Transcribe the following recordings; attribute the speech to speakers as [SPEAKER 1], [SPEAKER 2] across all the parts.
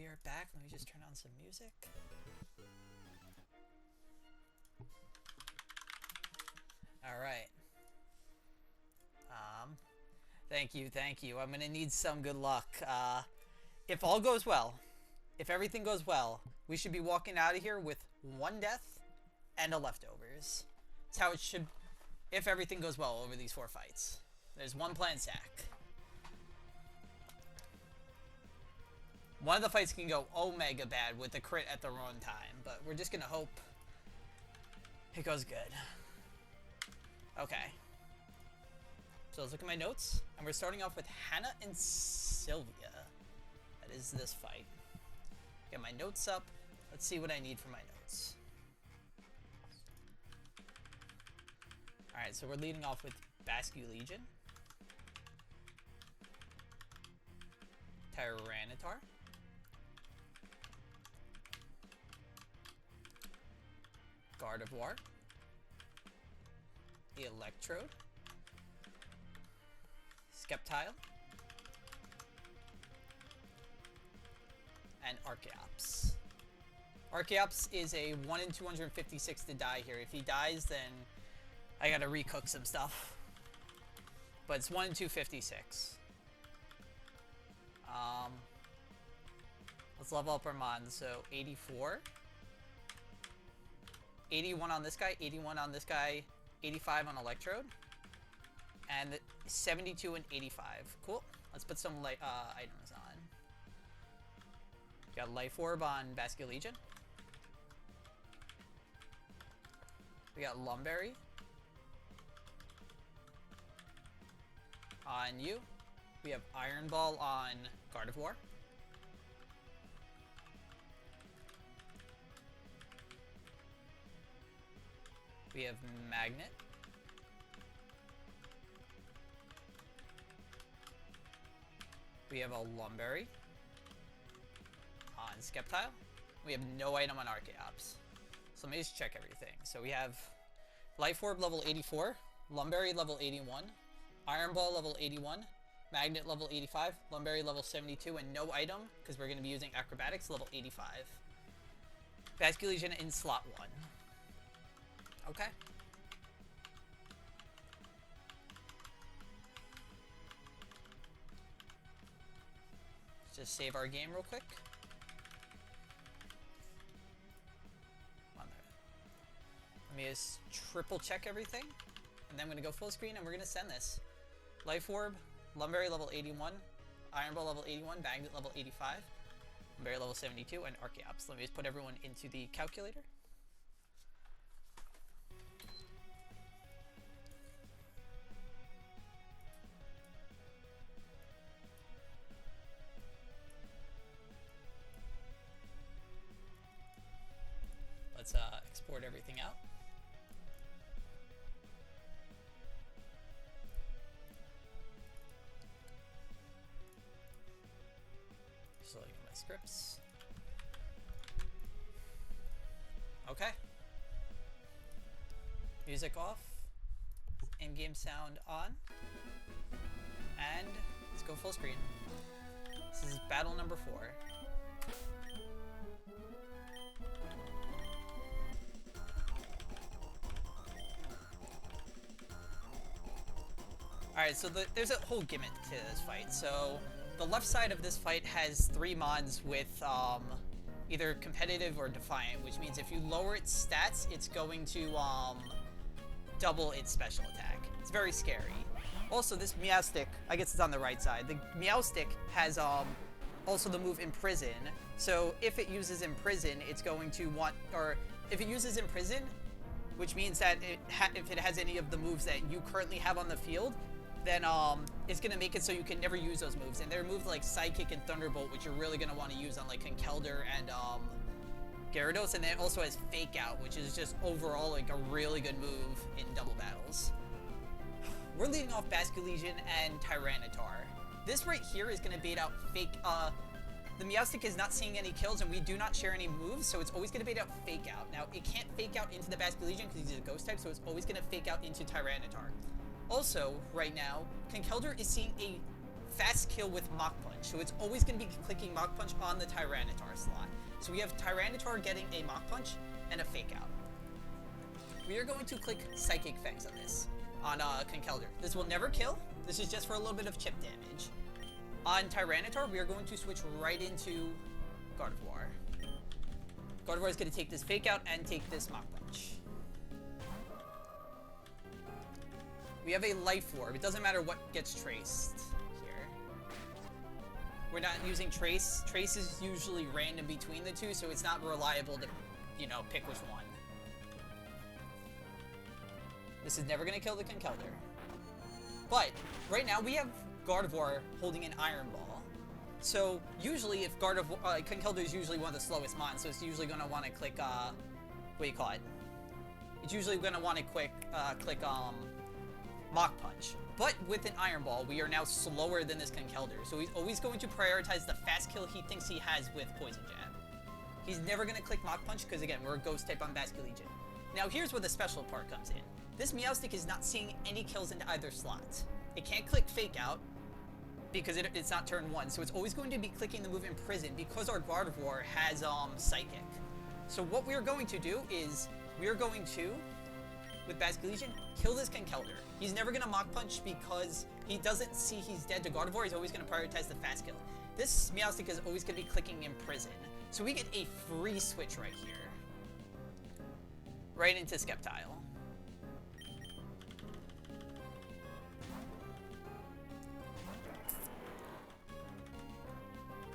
[SPEAKER 1] are back. Let me just turn on some music. Alright. Thank you. I'm gonna need some good luck. If all goes well, if everything goes well, we should be walking out of here with 1 death and a leftovers. That's how it should, if everything goes well over these 4 fights. There's 1 planned sack. One of the fights can go omega bad with the crit at the wrong time, but we're just gonna hope it goes good. Okay. So let's look at my notes, and we're starting off with Hannah and Sylvia. That is this fight. Get my notes up. Let's see what I need for my notes. Alright, so we're leading off with Basque Legion. Tyranitar. Gardevoir. Electrode. Sceptile. And Archeops. Archeops is a 1 in 256 to die here. If he dies, then I gotta recook some stuff. But it's 1 in 256. Let's level up our Mon. So 84. 81 on this guy, 81 on this guy, 85 on Electrode. And 72 and 85. Cool. Let's put some items on. Got Life Orb on Basque Legion. We got Lumberry on you. We have Iron Ball on Gardevoir. We have Magnet. We have a Lumberry on Sceptile. We have no item on Archeops. So let me just check everything. So we have Life Orb level 84, Lumberry level 81, Iron Ball level 81, Magnet level 85, Lumberry level 72, and no item, because we're going to be using Acrobatics, level 85. Basque Legion in slot 1. Okay. Let's just save our game real quick. Let me just triple check everything, and then I'm going to go full screen and we're going to send this. Life Orb, Lumberry level 81, Iron Ball level 81, Magnet level 85, Lumberry level 72, and Archeops. Let me just put everyone into the calculator. Let's export everything out. Just looking at my scripts. Okay. Music off. In-game sound on. And let's go full screen. This is battle number 4. Alright, so there's a whole gimmick to this fight. So the left side of this fight has 3 mods with either competitive or defiant, which means if you lower its stats, it's going to double its special attack. It's very scary. Also, this Meowstic, I guess it's on the right side. The Meowstic has also the move Imprison. So if it uses Imprison, it's going to want, or if it uses Imprison, which means that if it has any of the moves that you currently have on the field, then it's going to make it so you can never use those moves. And there are moves like Sidekick and Thunderbolt, which you're really going to want to use on like Conkeldurr and Gyarados. And then it also has Fake Out, which is just overall like a really good move in double battles. We're leading off Basque Legion and Tyranitar. This right here is going to bait out Fake... the Meowstic is not seeing any kills, and we do not share any moves, so it's always going to bait out Fake Out. Now, it can't Fake Out into the Basque Legion because he's a Ghost type, so it's always going to Fake Out into Tyranitar. Also, right now, Conkeldurr is seeing a fast kill with Mach Punch. So it's always going to be clicking Mach Punch on the Tyranitar slot. So we have Tyranitar getting a Mach Punch and a Fake Out. We are going to click Psychic Fangs on this, on Conkeldurr. This will never kill. This is just for a little bit of chip damage. On Tyranitar, we are going to switch right into Gardevoir. Gardevoir is going to take this Fake Out and take this Mach Punch. We have a Life Orb. It doesn't matter what gets traced here. We're not using Trace. Trace is usually random between the two, so it's not reliable to, you know, pick which one. This is never going to kill the Conkeldurr. But right now we have Gardevoir holding an Iron Ball. So usually if Conkeldurr is usually one of the slowest mons, so it's usually going to want to click, what do you call it? It's usually going to want to click Mach Punch. But with an Iron Ball, we are now slower than this Conkeldurr, so he's always going to prioritize the fast kill he thinks he has with Poison Jab. He's never going to click Mach Punch because, again, we're a Ghost type on Basculegion. Now here's where the special part comes in. This Meowstic is not seeing any kills into either slot. It can't click Fake Out because it's not turn 1, so it's always going to be clicking the move Imprison because our Gardevoir has Psychic. So what we're going to do is we're going to, with Basculegion, kill this Conkeldurr. He's never going to Mach Punch because he doesn't see he's dead to Gardevoir. He's always going to prioritize the fast kill. This Meowstic is always going to be clicking Imprison. So we get a free switch right here. Right into Sceptile.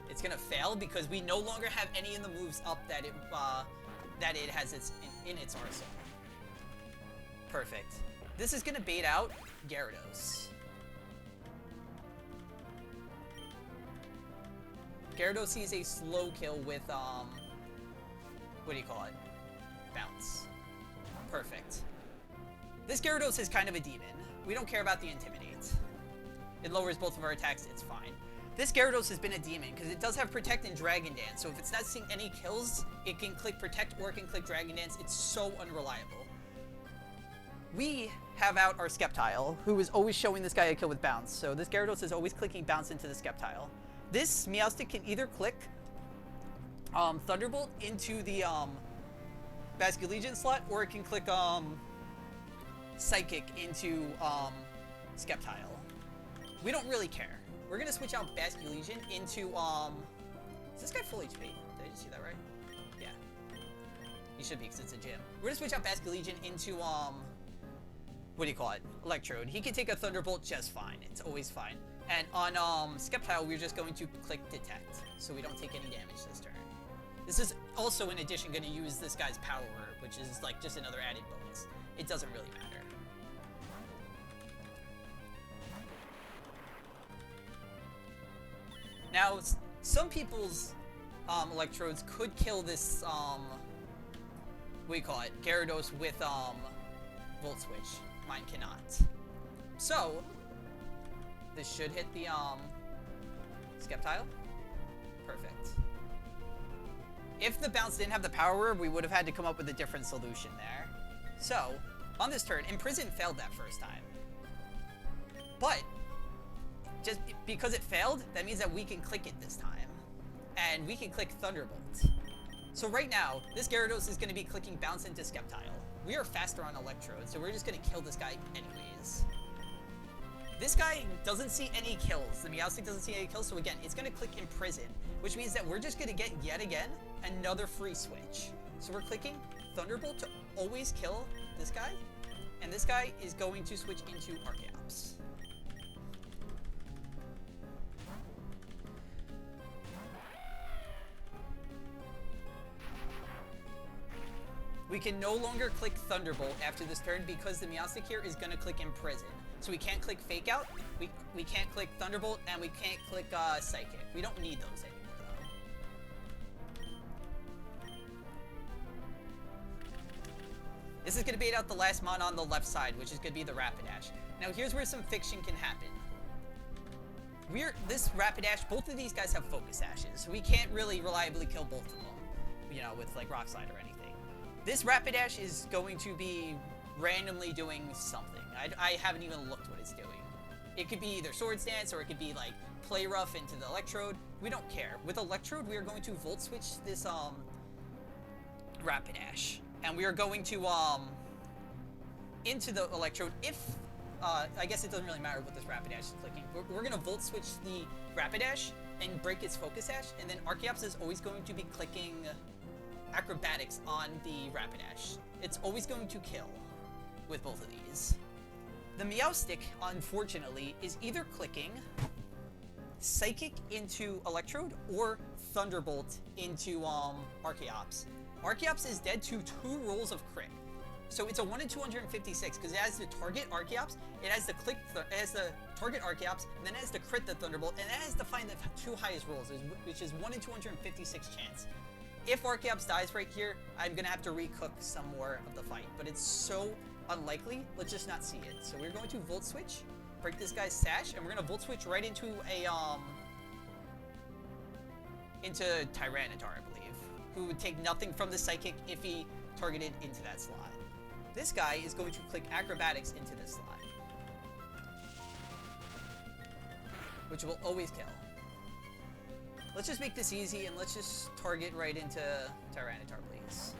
[SPEAKER 1] It's gonna fail because we no longer have any of the moves up that it has in its arsenal. Perfect. This is gonna bait out Gyarados. Gyarados sees a slow kill with what do you call it? Bounce. Perfect. This Gyarados is kind of a demon. We don't care about the Intimidate. It lowers both of our attacks, it's fine. This Gyarados has been a demon, because it does have Protect and Dragon Dance, so if it's not seeing any kills, it can click Protect or it can click Dragon Dance. It's so unreliable. We have out our Sceptile, who is always showing this guy a kill with Bounce, so this Gyarados is always clicking Bounce into the Sceptile. This Meowstic can either click Thunderbolt into the Basculegion slot, or it can click Psychic into Sceptile. We don't really care. We're gonna switch out Basculegion into is this guy full HP? Did I just see that right? Yeah. He should be because it's a gym. We're gonna switch out Basculegion into what do you call it? Electrode. He can take a Thunderbolt just fine. It's always fine. And on Sceptile, we're just going to click Detect, so we don't take any damage this turn. This is also, in addition, going to use this guy's Power Word, which is like just another added bonus. It doesn't really matter. Now, some people's Electrodes could kill this, what do you call it, Gyarados with Volt Switch. Mine cannot. So, this should hit the Sceptile. Perfect. If the bounce didn't have the Power Word, we would have had to come up with a different solution there. So, on this turn, Imprison failed that first time. But just because it failed, that means that we can click it this time. And we can click Thunderbolt. So right now, this Gyarados is going to be clicking Bounce into Sceptile. We are faster on Electrode, so we're just going to kill this guy anyways. This guy doesn't see any kills. The Meowstic doesn't see any kills, so again, it's going to click Imprison, which means that we're just going to get, yet again, another free switch. So we're clicking Thunderbolt to always kill this guy, and this guy is going to switch into Archeops. We can no longer click Thunderbolt after this turn because the Meowstic here is going to click Imprison. So we can't click Fake Out, we can't click Thunderbolt, and we can't click Psychic. We don't need those anymore, though. This is going to bait out the last mon on the left side, which is going to be the Rapidash. Now here's where some fiction can happen. This Rapidash, both of these guys have Focus Ashes, so we can't really reliably kill both of them, you know, with like Rock Slide or anything. This Rapidash is going to be randomly doing something. I haven't even looked what it's doing. It could be either Swords Dance, or it could be like play rough into the electrode. We don't care. With electrode, we are going to volt switch this Rapidash, and we are going to into the electrode. If I guess it doesn't really matter what this Rapidash is clicking. We're going to volt switch the Rapidash and break its focus dash, and then Archeops is always going to be clicking acrobatics on the Rapidash. It's always going to kill with both of these. The Meowstic, unfortunately, is either clicking Psychic into Electrode or Thunderbolt into Archeops. Archeops is dead to 2 rolls of crit. So it's a 1 in 256 because it has the target Archeops, it has the target Archeops, and then it has to crit the Thunderbolt, and it has to find the 2 highest rolls, which is 1 in 256 chance. If Archeops dies right here, I'm gonna have to recook some more of the fight, but it's so unlikely. Let's just not see it. So we're going to Volt Switch, break this guy's stash, and we're gonna Volt Switch right into a into Tyranitar, I believe, who would take nothing from the Psychic if he targeted into that slot. This guy is going to click Acrobatics into this slot, which will always kill. Let's just make this easy, and let's just target right into Tyranitar, please.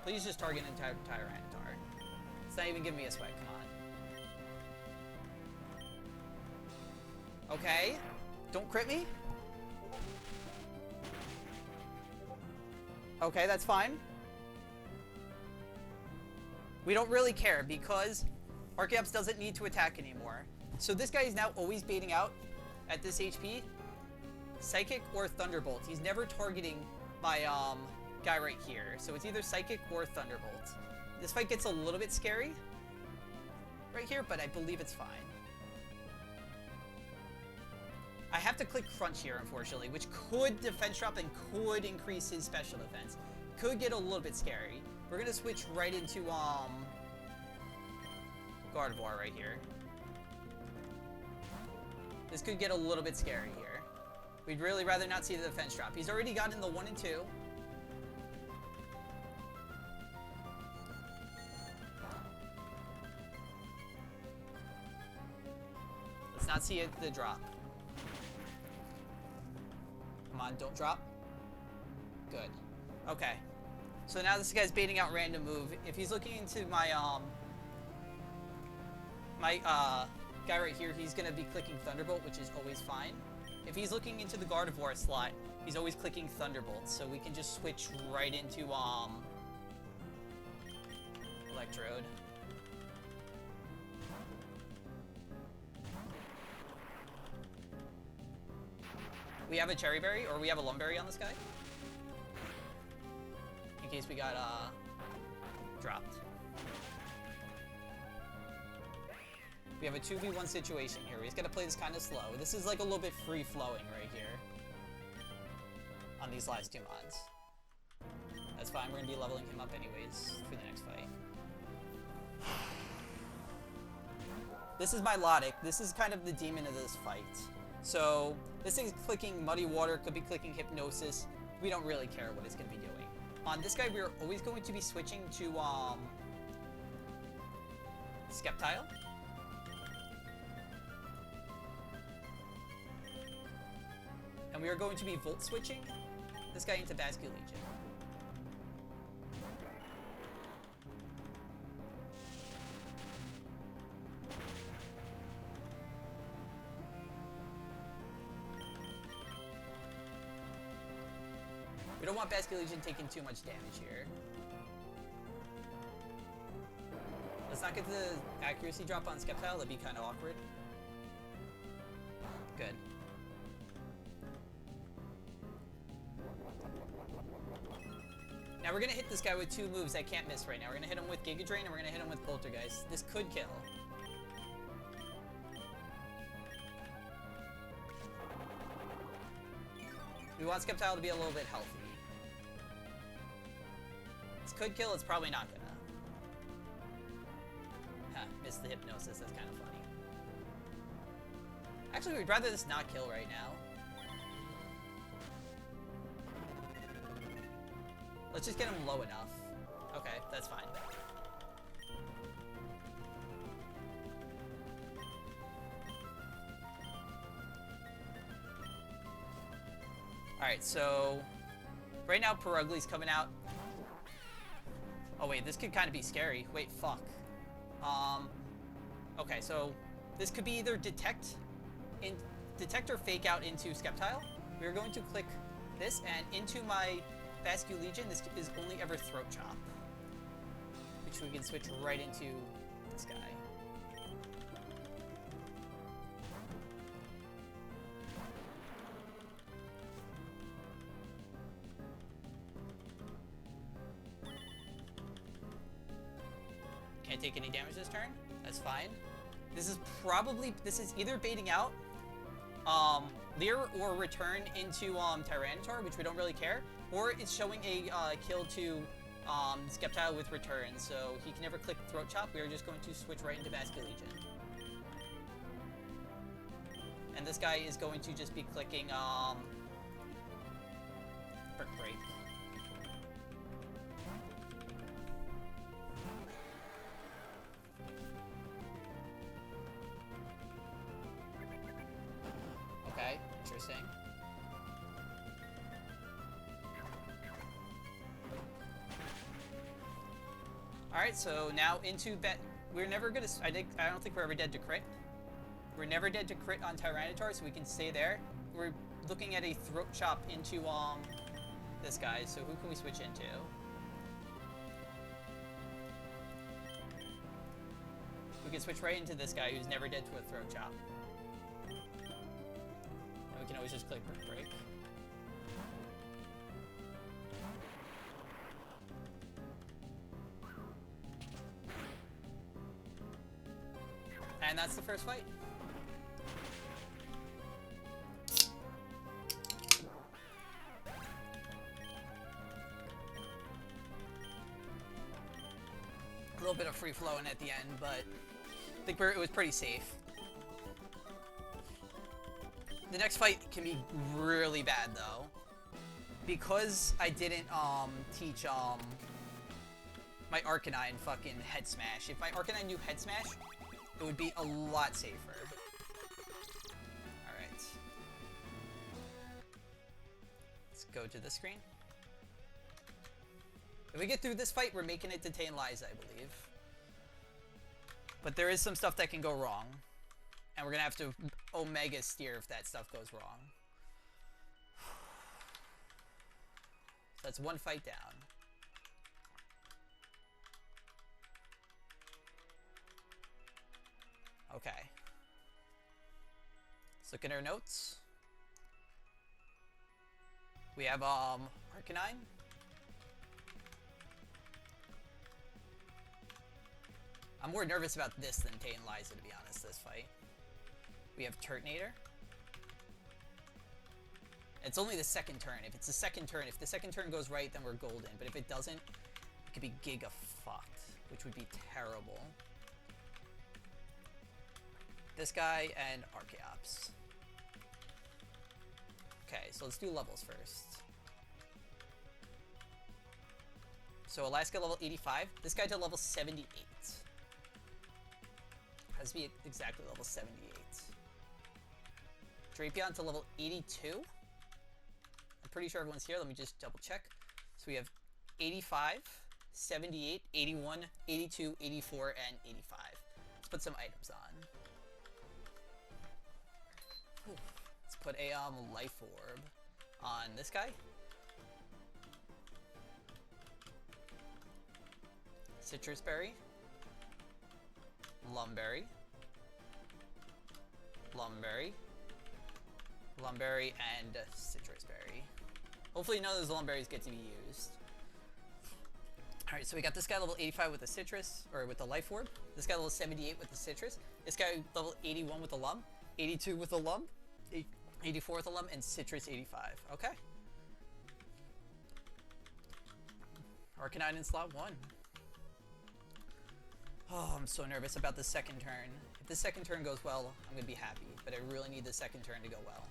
[SPEAKER 1] Please just target into Tyranitar. It's not even giving me a sweat, come on. Okay. Don't crit me. Okay, that's fine. We don't really care because Archeops doesn't need to attack anymore. So this guy is now always baiting out at this HP. Psychic or Thunderbolt. He's never targeting my guy right here. So it's either Psychic or Thunderbolt. This fight gets a little bit scary right here, but I believe it's fine. I have to click Crunch here, unfortunately, which could defense drop and could increase his special defense. Could get a little bit scary. We're gonna switch right into Gardevoir right here. This could get a little bit scary here. We'd really rather not see the defense drop. He's already gotten the 1 and 2. Let's not see the drop. Come on, don't drop. Good. Okay. So now this guy's baiting out random move. If he's looking into my guy right here, he's gonna be clicking Thunderbolt, which is always fine. If he's looking into the Gardevoir slot, he's always clicking Thunderbolt, so we can just switch right into Electrode. We have a Cherry Berry, or we have a Lumberry on this guy. In case we got dropped. We have a 2v1 situation here. He's gonna play this kind of slow. This is like a little bit free-flowing right here on these last 2 mods. That's fine, we're gonna be leveling him up anyways for the next fight. This is my Milotic. This is kind of the demon of this fight. So this thing's clicking Muddy Water, could be clicking Hypnosis. We don't really care what it's gonna be doing. On this guy, we're always going to be switching to Sceptile. And we are going to be Volt switching this guy into Basculegion. We don't want Basculegion taking too much damage here. Let's not get the accuracy drop on Sceptile, that'd be kind of awkward. Good. Now we're gonna hit this guy with 2 moves I can't miss right now. We're gonna hit him with Giga Drain and we're gonna hit him with Poltergeist. This could kill. We want Sceptile to be a little bit healthy. This could kill, it's probably not gonna. Missed the Hypnosis, that's kind of funny. Actually, we'd rather this not kill right now. Let's just get him low enough. Okay, that's fine. Alright, so right now Perugli's coming out. Oh wait, this could kind of be scary. Wait, fuck. Okay, so this could be either detect or fake out into Skeptile. We're going to click this, and into my Basque Legion, this is only ever Throat Chop, which we can switch right into this guy. Can't take any damage this turn. That's fine. This is either baiting out Leer or return into Tyranitar, which we don't really care, or it's showing a kill to Skeptile with return, so he can never click Throat Chop. We are just going to switch right into Basque Legion. And this guy is going to just be clicking Brick Break. Okay, interesting. Alright, so now into we're never gonna, I don't think we're ever dead to crit. We're never dead to crit on Tyranitar, so we can stay there. We're looking at a Throat Chop into this guy, so who can we switch into? We can switch right into this guy who's never dead to a Throat Chop. And we can always just click Brick Break. And that's the first fight. A little bit of free flowing at the end, but I think it was pretty safe. The next fight can be really bad though, because I didn't teach my Arcanine fucking Head Smash. If my Arcanine knew Head Smash, it would be a lot safer. Alright. Let's go to this screen. If we get through this fight, we're making it to Tane Lies, I believe. But there is some stuff that can go wrong. And we're gonna have to Omega steer if that stuff goes wrong. So that's one fight down. Okay. Let's look at our notes. We have Arcanine. I'm more nervous about this than Tane Liza, to be honest, this fight. We have Turtonator. It's only the second turn. If it's the second turn, if the second turn goes right, then we're golden. But if it doesn't, it could be giga fucked, which would be terrible. This guy and Archeops. Okay, so let's do levels first. So Alaska level 85. This guy to level 78. Has to be exactly level 78. Drapion to level 82. I'm pretty sure everyone's here. Let me just double check. So we have 85, 78, 81, 82, 84, and 85. Let's put some items on. Whew. Let's put a Life Orb on this guy. Citrus Berry. Lumberry. Lumberry. Lumberry and Citrus Berry. Hopefully none of those Lumberries get to be used. Alright, so we got this guy level 85 with the Citrus, or with the Life Orb. This guy level 78 with the Citrus. This guy level 81 with the Lum. 82 with the Lum. 84 with the Lum, and Citrus 85. Okay. Arcanine in slot 1. Oh, I'm so nervous about the second turn. If the second turn goes well, I'm going to be happy. But I really need the second turn to go well.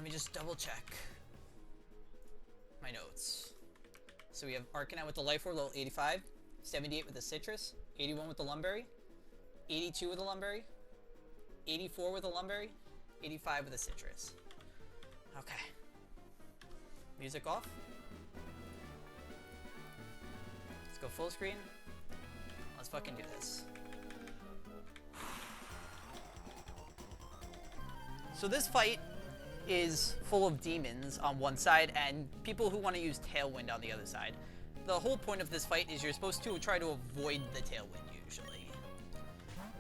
[SPEAKER 1] me just double check my notes. So we have Arcanine with the Life Orb, level 85, 78 with the Citrus, 81 with the Lumberry, 82 with the Lumberry, 84 with the Lumberry, 85 with the Citrus. Okay. Music off. Let's go full screen. Let's fucking do this. So this fight is full of demons on one side and people who want to use Tailwind on the other side. The whole point of this fight is you're supposed to try to avoid the Tailwind usually.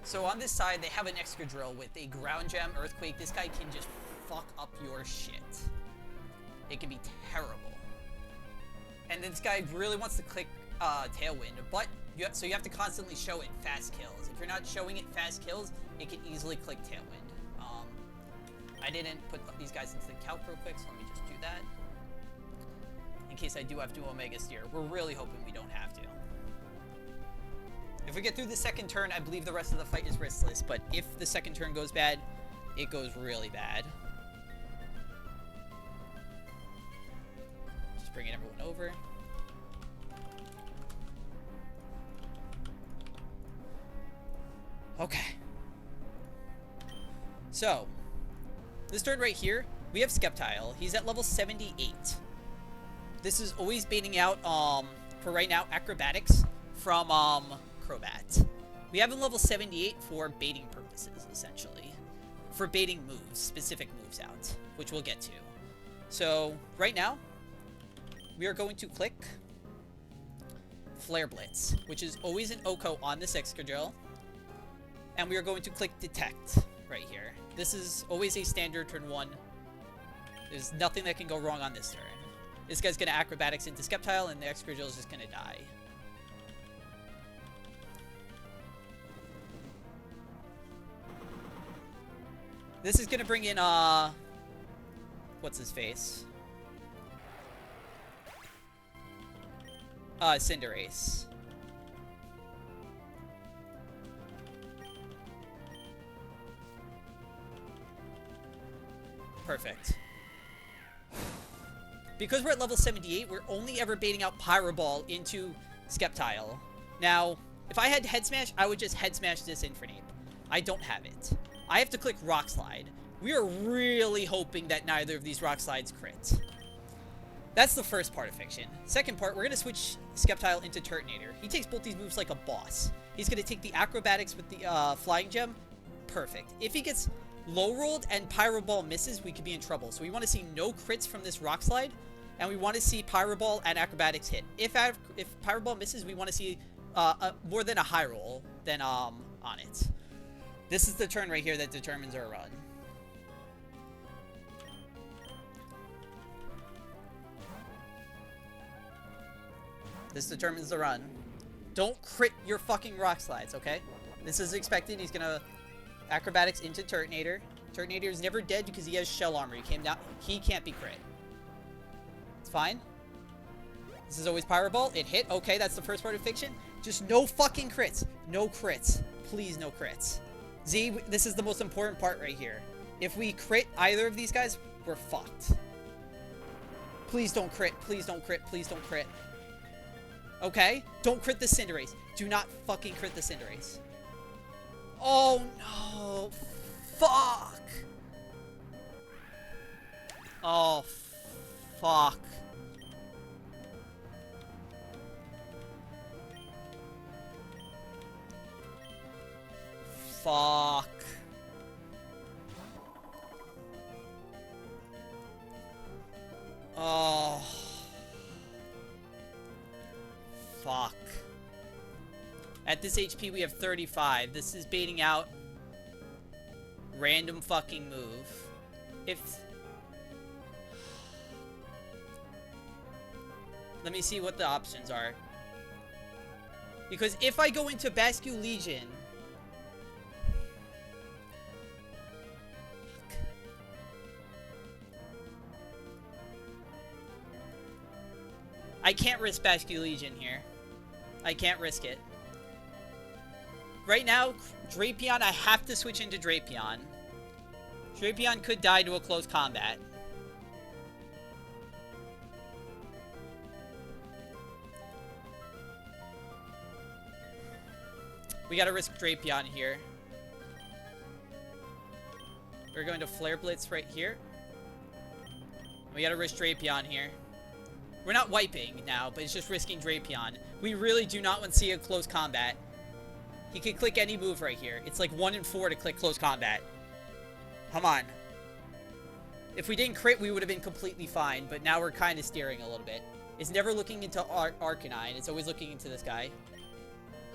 [SPEAKER 1] So on this side, they have an Excadrill with a Ground Gem, Earthquake. This guy can just fuck up your shit. It can be terrible. And this guy really wants to click Tailwind, but you have to constantly show it fast kills. If you're not showing it fast kills, it can easily click Tailwind. I didn't put these guys into the calc real quick, so let me just do that. In case I do have to Omega Steer. We're really hoping we don't have to. If we get through the second turn, I believe the rest of the fight is riskless, but if the second turn goes bad, it goes really bad. Just bringing everyone over. Okay. So, this turn right here, we have Sceptile. He's at level 78. This is always baiting out, for right now, Acrobatics from, Crobat. We have him level 78 for baiting purposes, essentially. For baiting moves, specific moves out, which we'll get to. So, right now, we are going to click Flare Blitz, which is always an OHKO on this Excadrill. And we are going to click Detect right here. This is always a standard turn 1. There's nothing that can go wrong on this turn. This guy's going to Acrobatics into Sceptile, and the Excadrill is just going to die. This is going to bring in, what's his face? Cinderace. Perfect. Because we're at level 78, we're only ever baiting out Pyro Ball into Sceptile. Now, if I had Head Smash, I would just Head Smash this Infernape. I don't have it. I have to click Rock Slide. We are really hoping that neither of these Rock Slides crit. That's the first part of Fiction. Second part, we're going to switch Sceptile into Turtonator. He takes both these moves like a boss. He's going to take the Acrobatics with the Flying Gem. Perfect. If he gets low rolled and Pyro Ball misses, we could be in trouble. So we want to see no crits from this Rock Slide, and we want to see Pyro Ball and Acrobatics hit. If Pyro Ball misses, we want to see more than a high roll than on it. This is the turn right here that determines our run. This determines the run. Don't crit your fucking Rock Slides, okay? This is expected. He's gonna Acrobatics into Turtonator. Turtonator is never dead because he has Shell Armor. He came down. He can't be crit. It's fine. This is always Pyro Ball. It hit. Okay, that's the first part of Fiction. Just no fucking crits. No crits. Please, no crits. Z, this is the most important part right here. If we crit either of these guys, we're fucked. Please don't crit. Please don't crit. Please don't crit. Okay? Don't crit the Cinderace. Do not fucking crit the Cinderace. Oh, no. Fuck. Oh, fuck. Fuck. Oh. Fuck. At this HP, we have 35. This is baiting out random fucking move. Let me see what the options are. Because if I go into Bascu Legion, I can't risk Bascu Legion here. I can't risk it. Right now, Drapion, I have to switch into Drapion. Drapion could die to a close combat. We gotta risk Drapion here. We're going to Flare Blitz right here. We gotta risk Drapion here. We're not wiping now, but it's just risking Drapion. We really do not want to see a close combat. He can click any move right here. It's like 1 in 4 to click close combat. Come on. If we didn't crit, we would have been completely fine, but now we're kind of steering a little bit. It's never looking into Arcanine. It's always looking into this guy.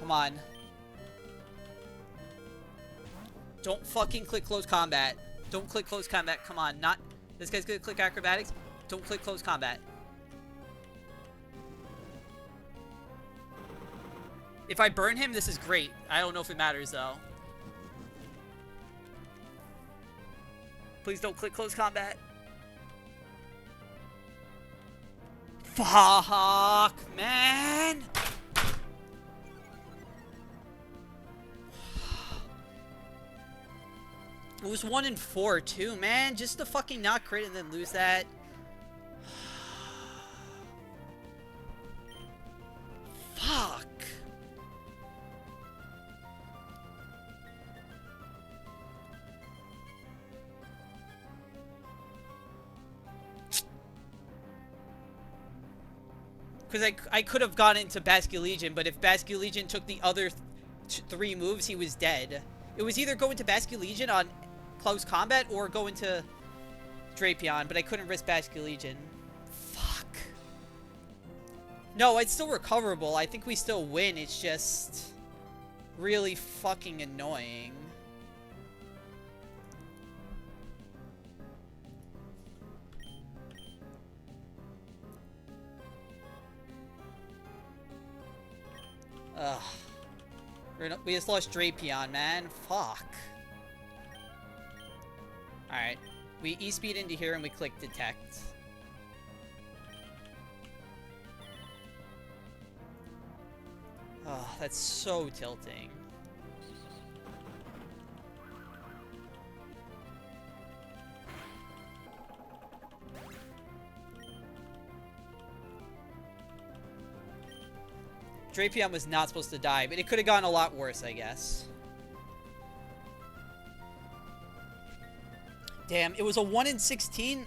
[SPEAKER 1] Come on. Don't fucking click close combat. Don't click close combat. Come on. Not... This guy's gonna click acrobatics. Don't click close combat. If I burn him, this is great. I don't know if it matters, though. Please don't click close combat. Fuck, man! It was 1 in 4, too, man. Just to fucking not crit and then lose that. Fuck. Because I could have gone into Basculegion, but if Basculegion took the other 3 moves, he was dead. It was either go into Basculegion on close combat or go into Drapion, but I couldn't risk Basculegion. Fuck. No, it's still recoverable. I think we still win. It's just really fucking annoying. Ugh. We just lost Drapion, man. Fuck. Alright. We E-speed into here and we click detect. Oh, that's so tilting. Drapion was not supposed to die, but it could have gone a lot worse, I guess. Damn, it was a 1 in 16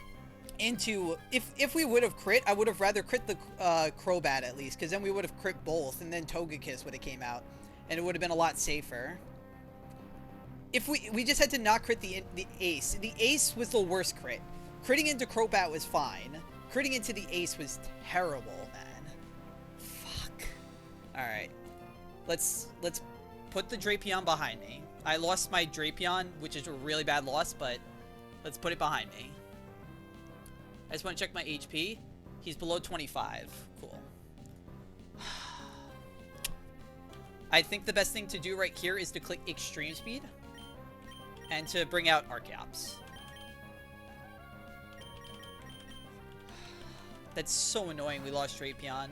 [SPEAKER 1] into... If we would have crit, I would have rather crit the Crobat at least, because then we would have crit both, and then Togekiss would have came out, and it would have been a lot safer. If we just had to not crit the Ace. The Ace was the worst crit. Critting into Crobat was fine. Critting into the Ace was terrible, man. Alright. Let's put the Drapion behind me. I lost my Drapion, which is a really bad loss, but let's put it behind me. I just want to check my HP. He's below 25. Cool. I think the best thing to do right here is to click Extreme Speed and to bring out Archeops. That's so annoying we lost Drapion.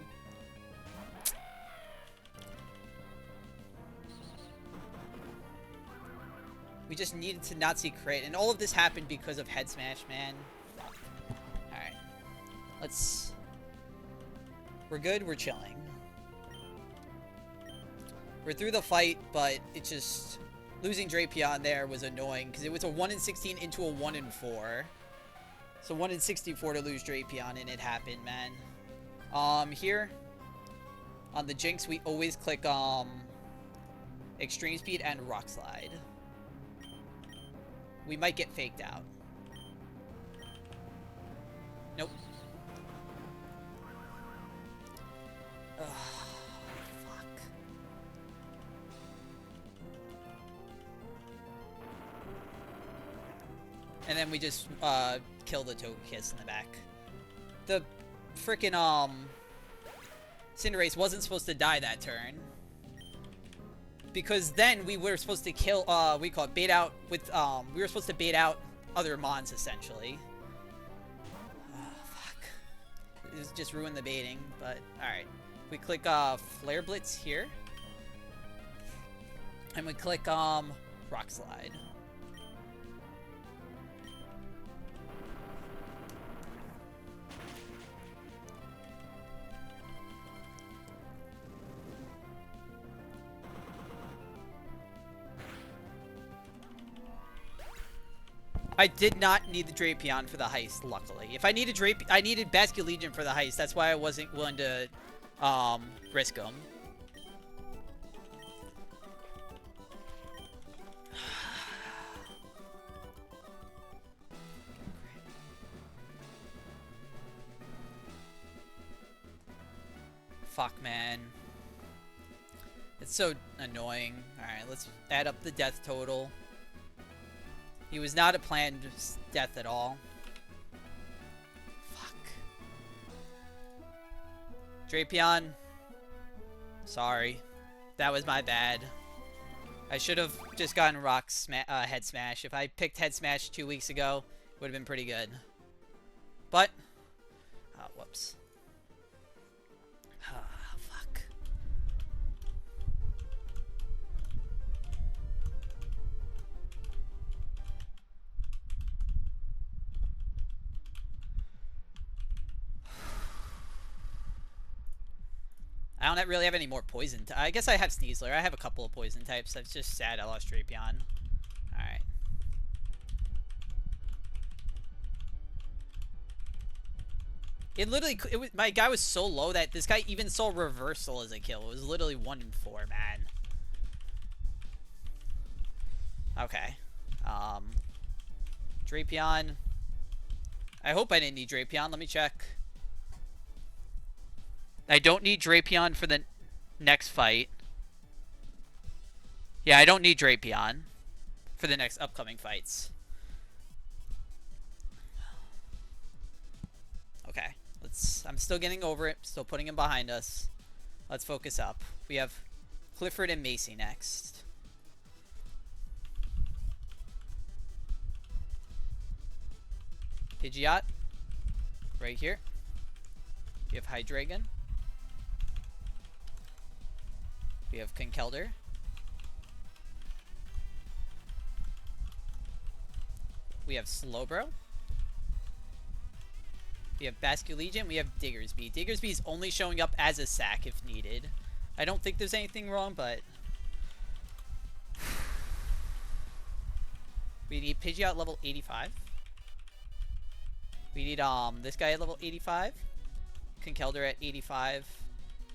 [SPEAKER 1] We just needed to not see crit, and all of this happened because of Head Smash, man. Alright. Let's... We're good, we're chilling. We're through the fight, but it's just... Losing Drapion there was annoying, because it was a 1 in 16 into a 1 in 4. So 1 in 64 to lose Drapion, and it happened, man. Here, on the Jinx, we always click, Extreme Speed and Rock Slide. We might get faked out. Nope. Ugh, fuck. And then we just, kill the Togekiss in the back. The frickin', Cinderace wasn't supposed to die that turn. Because then we were supposed to kill, we call it bait out with, we were supposed to bait out other Mons, essentially. Oh, fuck. It just ruined the baiting, but, alright. We click, Flare Blitz here. And we click, Rock Slide. I did not need the Drapion for the heist, luckily. If I needed I needed Basket Legion for the heist. That's why I wasn't willing to risk them. Fuck, man. It's so annoying. Alright, let's add up the death total. He was not a planned death at all. Fuck. Drapion. Sorry. That was my bad. I should have just gotten Head Smash. If I picked Head Smash 2 weeks ago, it would have been pretty good. But... oh, whoops. Fuck. I don't really have any more poison. I guess I have Sneasler. I have a couple of poison types. That's just sad I lost Drapion. Alright. It literally, my guy was so low that this guy even saw reversal as a kill. It was literally 1 in 4, man. Okay. Drapion. I hope I didn't need Drapion. Let me check. I don't need Drapion for the next fight. Yeah, I don't need Drapion for the next upcoming fights. Okay. I'm still getting over it. Still putting him behind us. Let's focus up. We have Clifford and Macy next. Pidgeot. Right here. We have Hydreigon. We have Conkeldurr. We have Slowbro. We have Basket Legion. We have Diggersby. Diggersby is only showing up as a sack if needed. I don't think there's anything wrong, but... we need Pidgeot level 85. We need this guy at level 85. Conkeldurr at 85.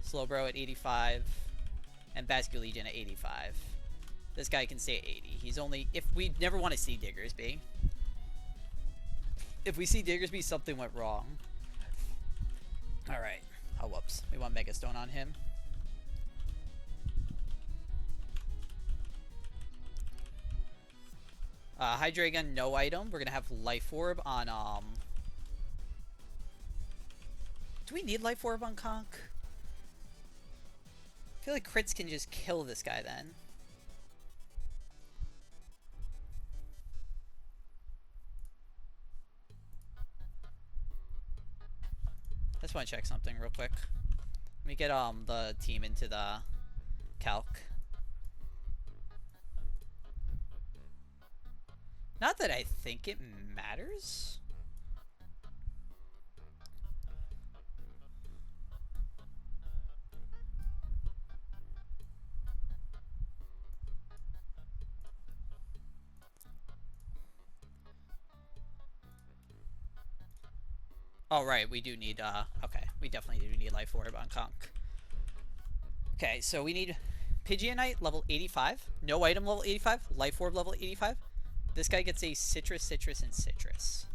[SPEAKER 1] Slowbro at 85. And Basket Legion at 85. This guy can stay at 80. He's only... if we never want to see Diggersby. If we see Diggersby, something went wrong. Alright. Oh, whoops. We want Mega Stone on him. Hydreigon, no item. We're gonna have Life Orb on, do we need Life Orb on Conk? I feel like crits can just kill this guy then. I just want to check something real quick. Let me get the team into the calc. Not that I think it matters. Oh, right, we do need, okay, we definitely do need Life Orb on Conk. Okay, so we need Pidgeonite level 85, no item level 85, Life Orb level 85. This guy gets a Citrus, Citrus, and Citrus.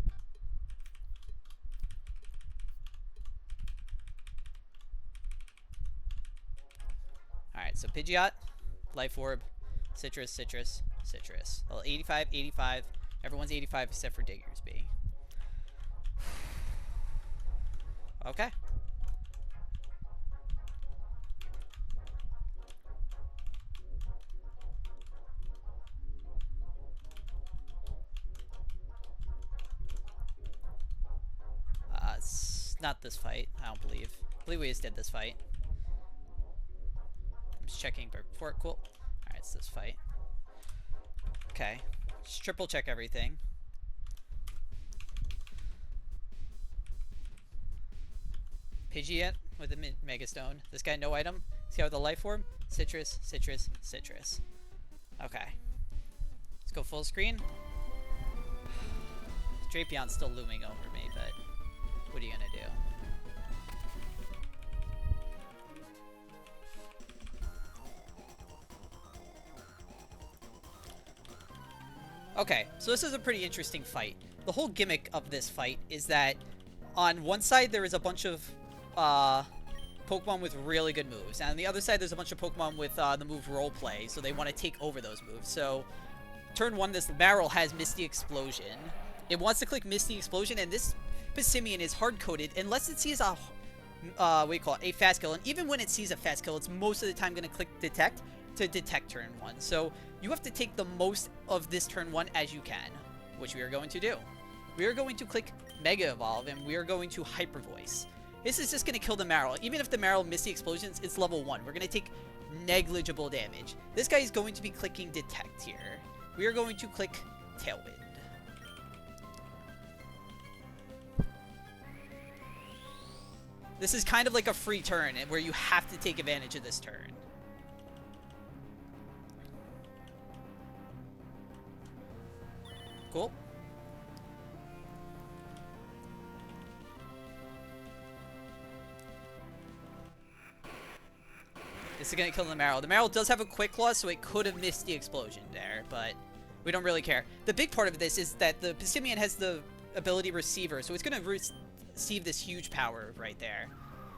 [SPEAKER 1] Alright, so Pidgeot, Life Orb, Citrus, Citrus, Citrus. Level 85, 85, everyone's 85 except for Diggersby. Okay. It's not this fight, I don't believe. I believe we just did this fight. I'm just checking before it. Cool. Alright, it's this fight. Okay. Just triple check everything. Pidgeot with a Mega Stone. This guy, no item. This guy with a Life Orb. Citrus, Citrus, Citrus. Okay. Let's go full screen. Drapion's still looming over me, but what are you gonna do? Okay, so this is a pretty interesting fight. The whole gimmick of this fight is that on one side there is a bunch of Pokemon with really good moves, and on the other side there's a bunch of Pokemon with the move Roleplay, so they want to take over those moves. So turn 1, this Marill has Misty Explosion. It wants to click Misty Explosion, and this Pissimian is hard-coded unless it sees a a fast kill. And even when it sees a fast kill, it's most of the time going to click Detect to detect turn 1. So you have to take the most of this turn 1 as you can, which we are going to do. We are going to click Mega Evolve, and we are going to Hyper Voice. This is just going to kill the Marill. Even if the Marill Misty Explosions, it's level 1. We're going to take negligible damage. This guy is going to be clicking Detect here. We are going to click Tailwind. This is kind of like a free turn where you have to take advantage of this turn. Cool. This is going to kill the Marill. The Marill does have a Quick Claw, so it could have missed the explosion there, but we don't really care. The big part of this is that the Pissimian has the ability Receiver, so it's going to receive this huge power right there.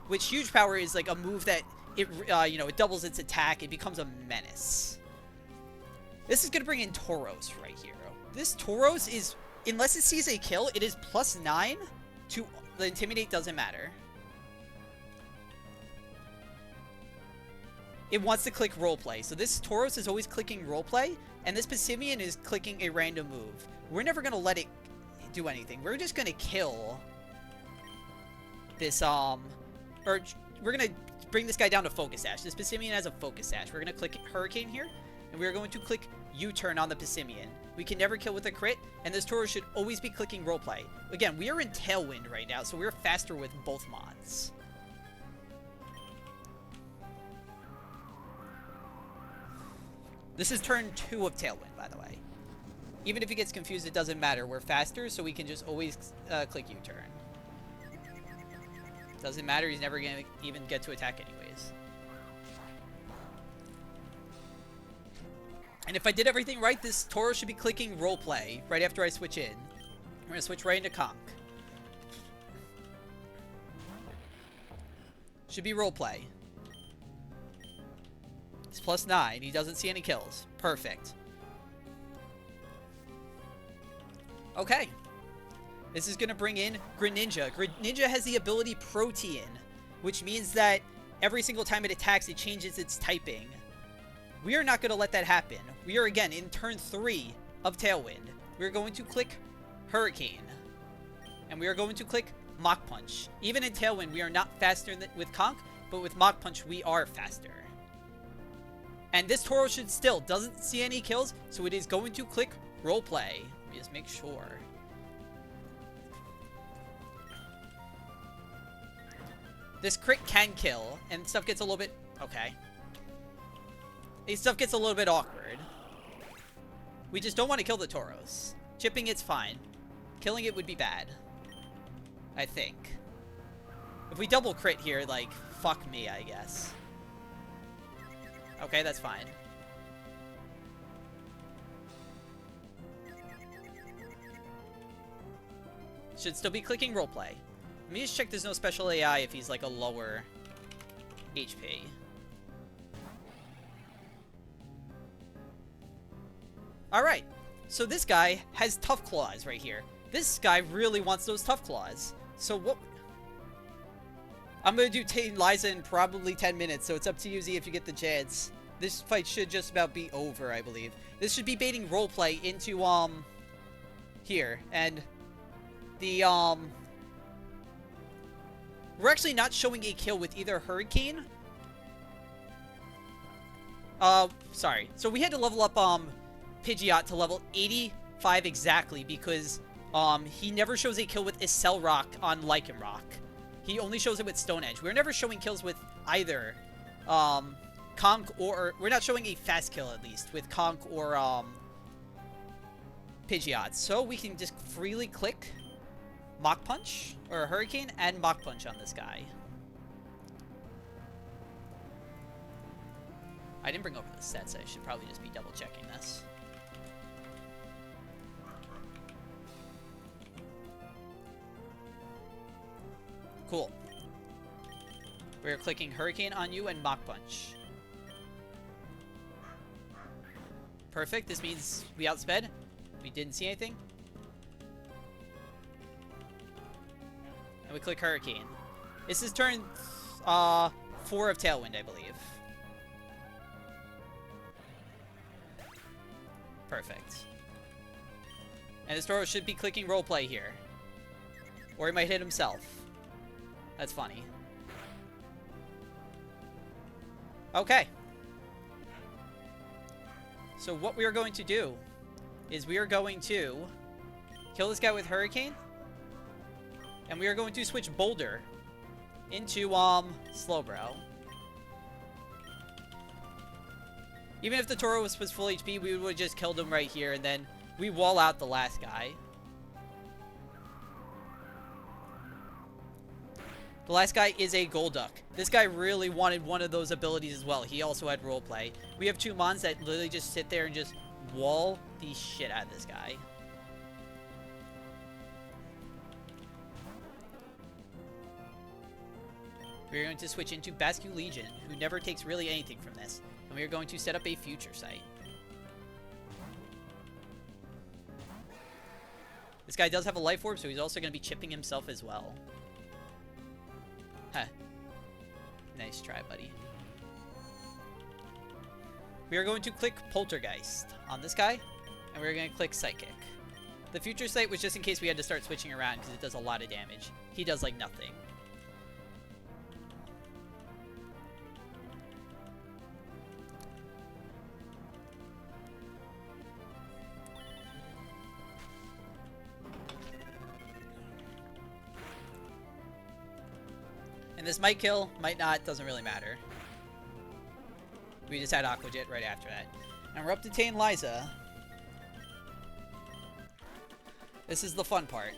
[SPEAKER 1] Which huge power is like a move that it it doubles its attack. It becomes a menace. This is going to bring in Tauros right here. This Tauros is, unless it sees a kill, it is +9 to the Intimidate, doesn't matter. It wants to click Roleplay. So this Tauros is always clicking Roleplay, and this Pissimian is clicking a random move. We're never going to let it do anything. We're just going to kill this, or we're going to bring this guy down to Focus Sash. This Pissimian has a Focus Sash. We're going to click Hurricane here, and we're going to click U-turn on the Pissimian. We can never kill with a crit, and this Tauros should always be clicking Roleplay. Again, we are in Tailwind right now, so we're faster with both mods. This is turn 2 of Tailwind, by the way. Even if he gets confused, it doesn't matter. We're faster, so we can just always click U-turn. Doesn't matter, he's never going to even get to attack anyways. And if I did everything right, this Tauros should be clicking Roleplay right after I switch in. We're going to switch right into Conk. Should be Roleplay. It's +9. He doesn't see any kills. Perfect. Okay. This is going to bring in Greninja. Greninja has the ability Protean, which means that every single time it attacks, it changes its typing. We are not going to let that happen. We are, again, in turn 3 of Tailwind. We're going to click Hurricane. And we are going to click Mach Punch. Even in Tailwind, we are not faster with Conk, but with Mach Punch, we are faster. And this Tauros should still doesn't see any kills, so it is going to click Roleplay. Let me just make sure. This crit can kill, and stuff gets a little bit... Okay. This stuff gets a little bit awkward. We just don't want to kill the Tauros. Chipping it's fine. Killing it would be bad. I think. If we double crit here, like, fuck me, I guess. Okay, that's fine. Should still be clicking Roleplay. Let me just check there's no special AI if he's like a lower HP. Alright, so this guy has Tough Claws right here. This guy really wants those Tough Claws. So what... I'm going to do Tame Liza in probably 10 minutes, so it's up to you, Z, if you get the chance. This fight should just about be over, I believe. This should be baiting Roleplay into, here. And the, we're actually not showing a kill with either Hurricane. Sorry. So we had to level up, Pidgeot to level 85 exactly because, he never shows a kill with Accelerock on Lycanroc. He only shows it with Stone Edge. We're never showing kills with either, Conk or... We're not showing a fast kill, at least, with Conk or, Pidgeot. So we can just freely click Mach Punch, or Hurricane, and Mach Punch on this guy. I didn't bring over the sets, so I should probably just be double checking this. Cool. We're clicking Hurricane on you and Mach Punch. Perfect. This means we outsped. We didn't see anything. And we click Hurricane. This is turn 4 of Tailwind, I believe. Perfect. And this Toro should be clicking Roleplay here. Or he might hit himself. That's funny. Okay. So what we are going to do is we are going to kill this guy with Hurricane. And we are going to switch Boulder into Slowbro. Even if the Toro was full HP, we would have just killed him right here, and then we wall out the last guy. The last guy is a Golduck. This guy really wanted one of those abilities as well. He also had Roleplay. We have 2 Mons that literally just sit there and just wall the shit out of this guy. We're going to switch into Basque Legion, who never takes really anything from this. And we are going to set up a future site. This guy does have a life orb, so he's also going to be chipping himself as well. Huh. Nice try, buddy. We are going to click Poltergeist on this guy, and we're going to click Psychic. The future site was just in case we had to start switching around, because it does a lot of damage. He does, like, nothing. And this might kill, might not, doesn't really matter. We just had Aqua Jet right after that. And we're up to Tane Liza. This is the fun part.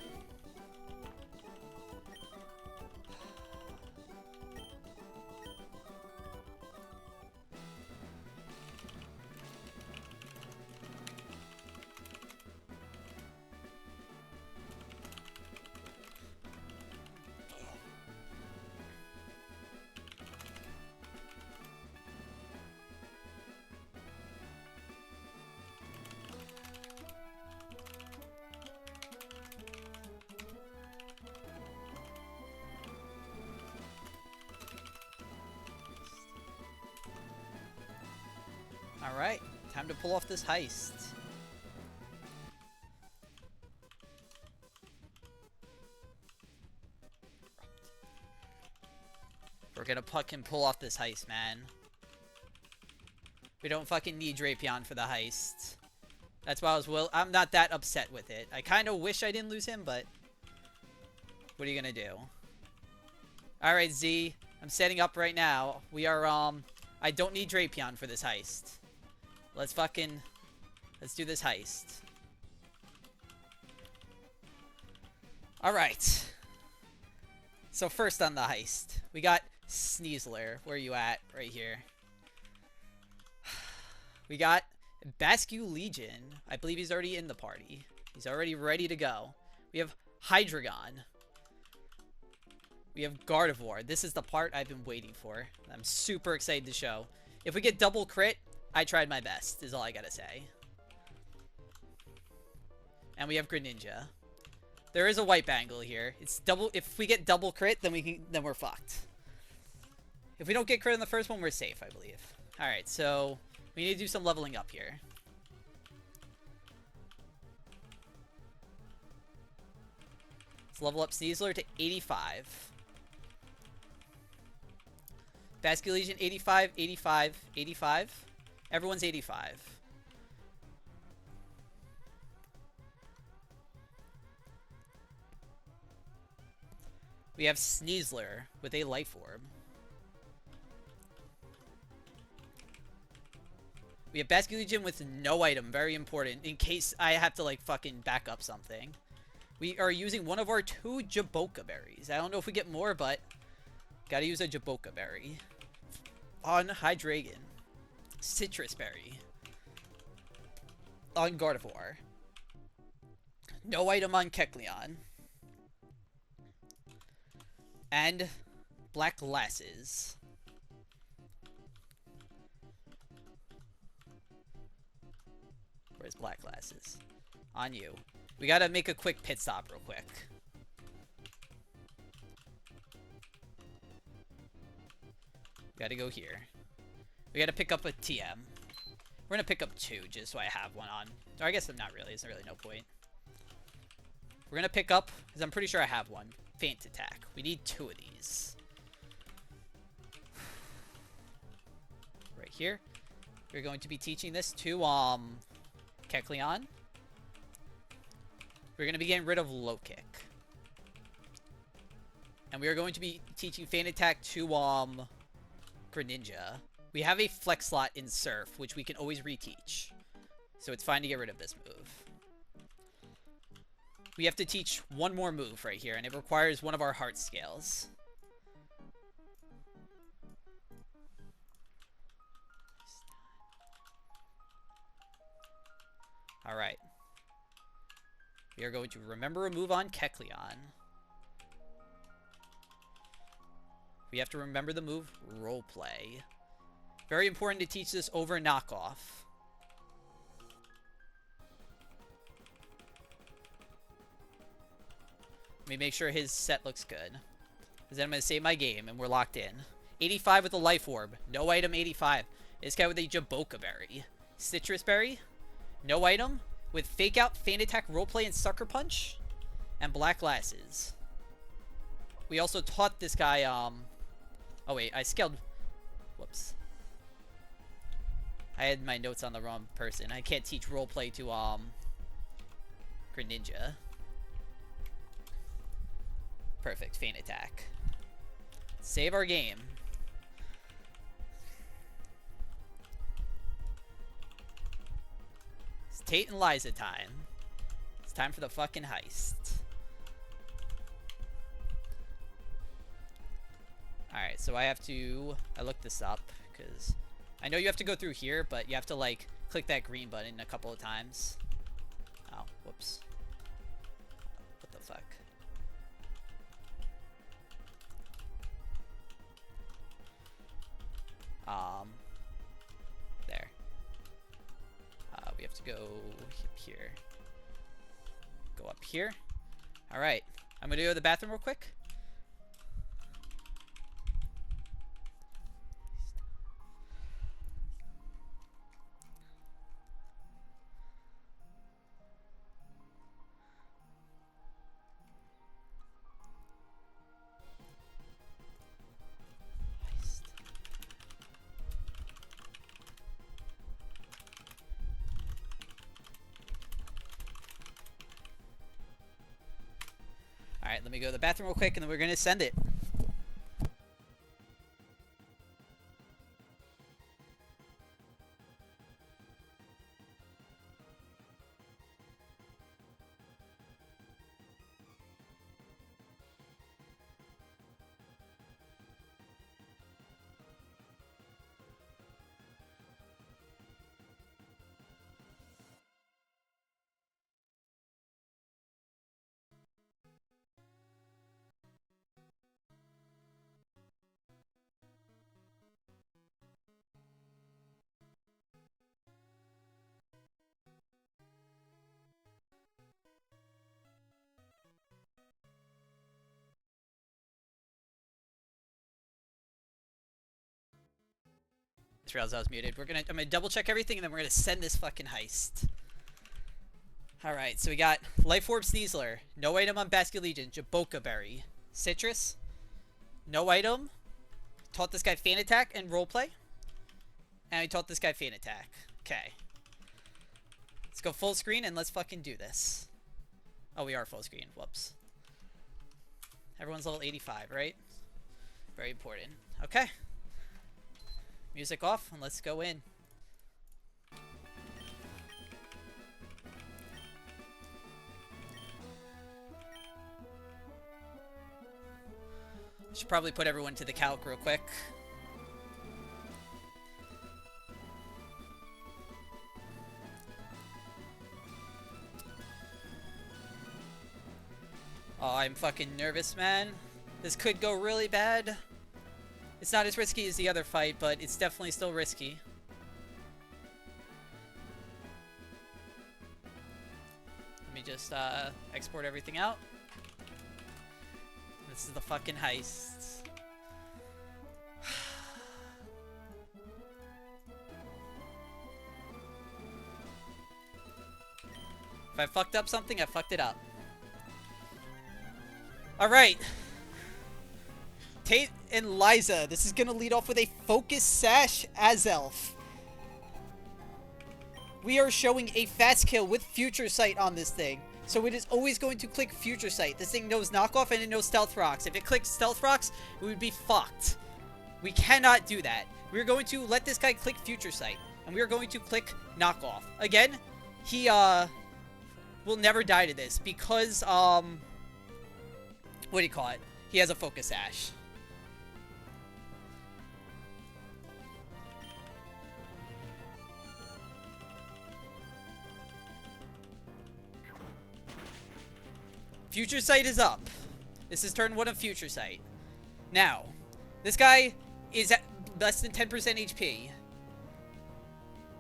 [SPEAKER 1] Alright, time to pull off this heist. We're gonna fucking pull off this heist, man. We don't fucking need Drapion for the heist. That's why I'm not that upset with it. I kinda wish I didn't lose him, but what are you gonna do? Alright, Z. I'm setting up right now. We are, I don't need Drapion for this heist. Let's do this heist. Alright. So first on the heist, we got Sneasler. Where are you at? Right here. We got Basque Legion. I believe he's already in the party. He's already ready to go. We have Hydreigon. We have Gardevoir. This is the part I've been waiting for. I'm super excited to show. If we get double crit, I tried my best, is all I gotta say. And we have Greninja. There is a white bangle here. It's double. If we get double crit, then we're fucked. If we don't get crit in the first one, we're safe, I believe. Alright, so we need to do some leveling up here. Let's level up Sneasler to 85. Basque Legion 85, 85, 85. Everyone's 85. We have Sneasler with a life orb. We have Basket Legion with no item. Very important. In case I have to, like, fucking back up something. We are using one of our 2 Jaboka berries. I don't know if we get more, but gotta use a Jaboka berry. On Hydreigon. Citrus berry. On Gardevoir. No item on Kecleon. And Black Glasses. Where's Black Glasses? On you. We gotta make a quick pit stop real quick. Gotta go here. We gotta pick up a TM. We're gonna pick up 2 just so I have one on. Or I guess I'm not really. There's really no point. We're gonna pick up, because I'm pretty sure I have one. Faint Attack. We need 2 of these. Right here. We're going to be teaching this to, Kecleon. We're going to be getting rid of Low Kick. And we are going to be teaching Feint Attack to, Greninja. We have a Flex slot in Surf, which we can always reteach. So it's fine to get rid of this move. We have to teach one more move right here, and it requires one of our Heart Scales. Alright. We are going to remember a move on Kecleon. We have to remember the move Roleplay. Very important to teach this over Knockoff. Let me make sure his set looks good. Because then I'm going to save my game and we're locked in. 85 with a Life Orb. No item 85. This guy with a Jaboka Berry. Citrus Berry. No item. With Fake Out, Feint Attack, Roleplay, and Sucker Punch. And Black Glasses. We also taught this guy, Oh wait, I scaled... Whoops. I had my notes on the wrong person. I can't teach Roleplay to, Greninja. Perfect, Feint Attack. Save our game. It's Tate and Liza time. It's time for the fucking heist. Alright, so I have to... I looked this up, because... I know you have to go through here, but you have to, like, click that green button a couple of times. Oh, whoops. What the fuck? There. We have to go here. Go up here. Alright. I'm gonna go to the bathroom real quick. Alright, let me go to the bathroom real quick and then we're gonna send it. Realized I was muted. I'm gonna double check everything and then we're gonna send this fucking heist. Alright, so we got Life Orb Sneasler. No item on Basket Legion. Jaboka Berry. Citrus. No item. Taught this guy Feint Attack and Roleplay. And we taught this guy Feint Attack. Okay. Let's go full screen and let's fucking do this. Oh, we are full screen. Whoops. Everyone's level 85, right? Very important. Okay. Music off and let's go in. Should probably put everyone to the calc real quick. Oh, I'm fucking nervous, man. This could go really bad. It's not as risky as the other fight, but it's definitely still risky. Let me just export everything out. This is the fucking heist. If I fucked up something, I fucked it up. Alright. Tate and Liza. This is gonna lead off with a focus sash as elf. We are showing a fast kill with future sight on this thing. So it is always going to click future sight. This thing knows knockoff and it knows stealth rocks. If it clicks stealth rocks, we would be fucked. We cannot do that. We're going to let this guy click future sight. And we are going to click knockoff. Again, he will never die to this because what do you call it? He has a focus sash. Future sight is up. This is turn 1 of future sight. Now, this guy is at less than 10% HP.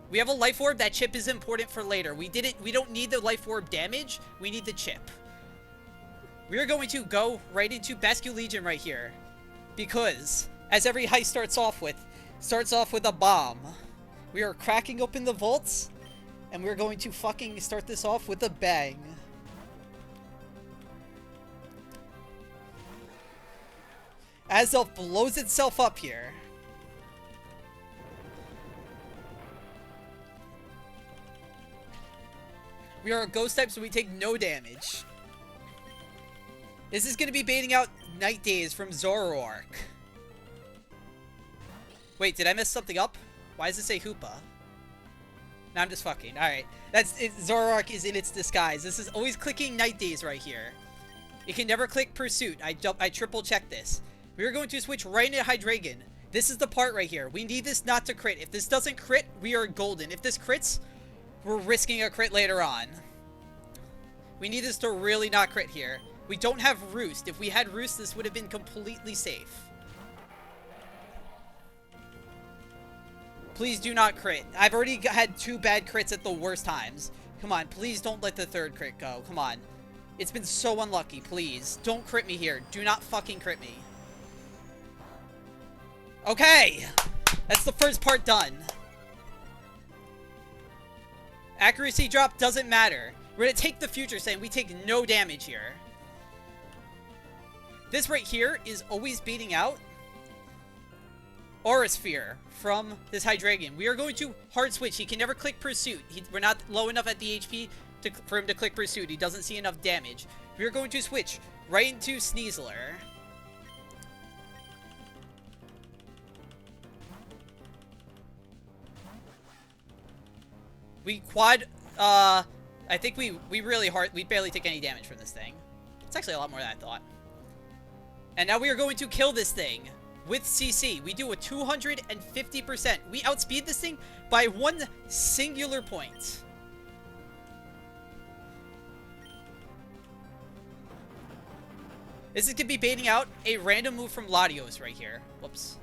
[SPEAKER 1] We have a life orb. That chip is important for later. We don't need the life orb damage. We need the chip. We are going to go right into Basque Legion right here. Because, as every heist starts off with a bomb. We are cracking open the vaults. And we're going to fucking start this off with a bang. Azelf blows itself up here. We are a ghost type, so we take no damage. This is going to be baiting out Night Days from Zoroark. Wait, did I mess something up? Why does it say Hoopa? No, I'm just fucking. Alright. Zoroark is in its disguise. This is always clicking Night Days right here. It can never click Pursuit. I triple checked this. We are going to switch right into Hydreigon. This is the part right here. We need this not to crit. If this doesn't crit, we are golden. If this crits, we're risking a crit later on. We need this to really not crit here. We don't have Roost. If we had Roost, this would have been completely safe. Please do not crit. I've already had 2 bad crits at the worst times. Come on, please don't let the 3rd crit go. Come on. It's been so unlucky. Please, don't crit me here. Do not fucking crit me. Okay! That's the first part done. Accuracy drop doesn't matter. We're gonna take the future sight. We take no damage here. This right here is always beating out Aura Sphere from this Hydreigon. We are going to hard switch. He can never click Pursuit. We're not low enough at the HP for him to click Pursuit. He doesn't see enough damage. We are going to switch right into Sneasler. We quad, I think we barely take any damage from this thing. It's actually a lot more than I thought. And now we are going to kill this thing with CC. We do a 250%. We outspeed this thing by 1 singular point. This is going to be baiting out a random move from Latios right here. Whoops.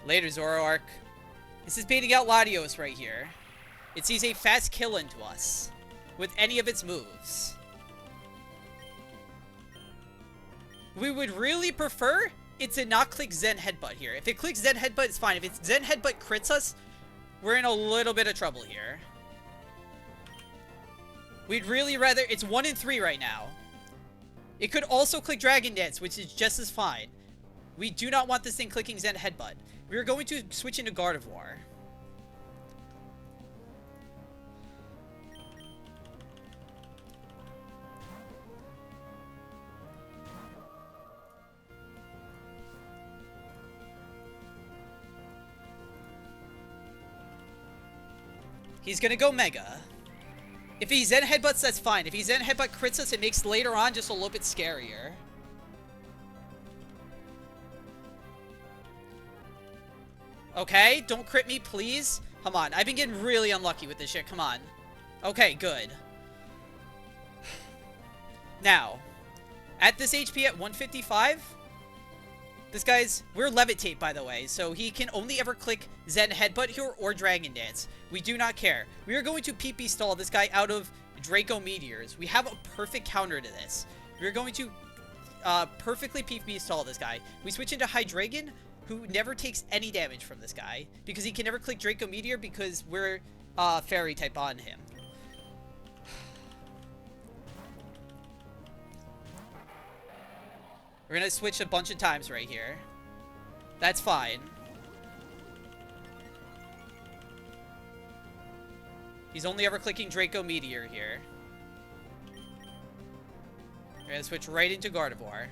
[SPEAKER 1] Later, Zoroark. This is baiting out Latios right here. It sees a fast kill into us with any of its moves. We would really prefer it to not click Zen Headbutt here. If it clicks Zen Headbutt, it's fine. If it's Zen Headbutt crits us, we're in a little bit of trouble here. We'd really rather... It's 1 in 3 right now. It could also click Dragon Dance, which is just as fine. We do not want this thing clicking Zen Headbutt. We are going to switch into Gardevoir. He's gonna go Mega. If he Zen Headbutts, that's fine. If he Zen Headbutt crits us, it makes later on just a little bit scarier. Okay, don't crit me, please. Come on, I've been getting really unlucky with this shit. Come on. Okay, good. Now, at this HP at 155, this guy's... We're Levitate, by the way, so he can only ever click Zen Headbutt here or Dragon Dance. We do not care. We are going to PP stall this guy out of Draco Meteors. We have a perfect counter to this. We are going to perfectly PP stall this guy. We switch into Hydreigon, who never takes any damage from this guy, because he can never click Draco Meteor because we're Fairy type on him. We're gonna switch a bunch of times right here. That's fine. He's only ever clicking Draco Meteor here. We're gonna switch right into Gardevoir.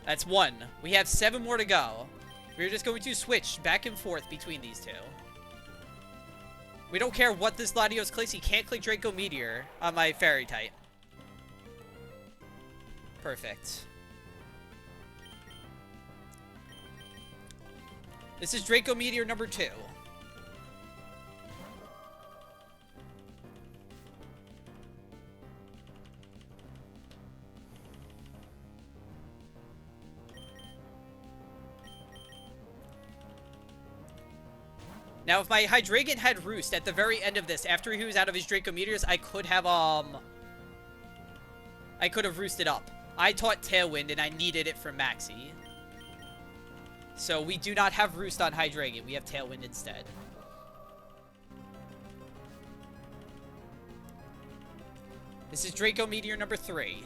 [SPEAKER 1] That's 1. We have 7 more to go. We're just going to switch back and forth between these two. We don't care what this Latios clicks. He can't click Draco Meteor on my Fairy type. Perfect. This is Draco Meteor number 2. Now, if my Hydreigon had Roost at the very end of this, after he was out of his Draco Meteors, I could have roosted up. I taught Tailwind, and I needed it from Maxie. So, we do not have Roost on Hydreigon. We have Tailwind instead. This is Draco Meteor number 3.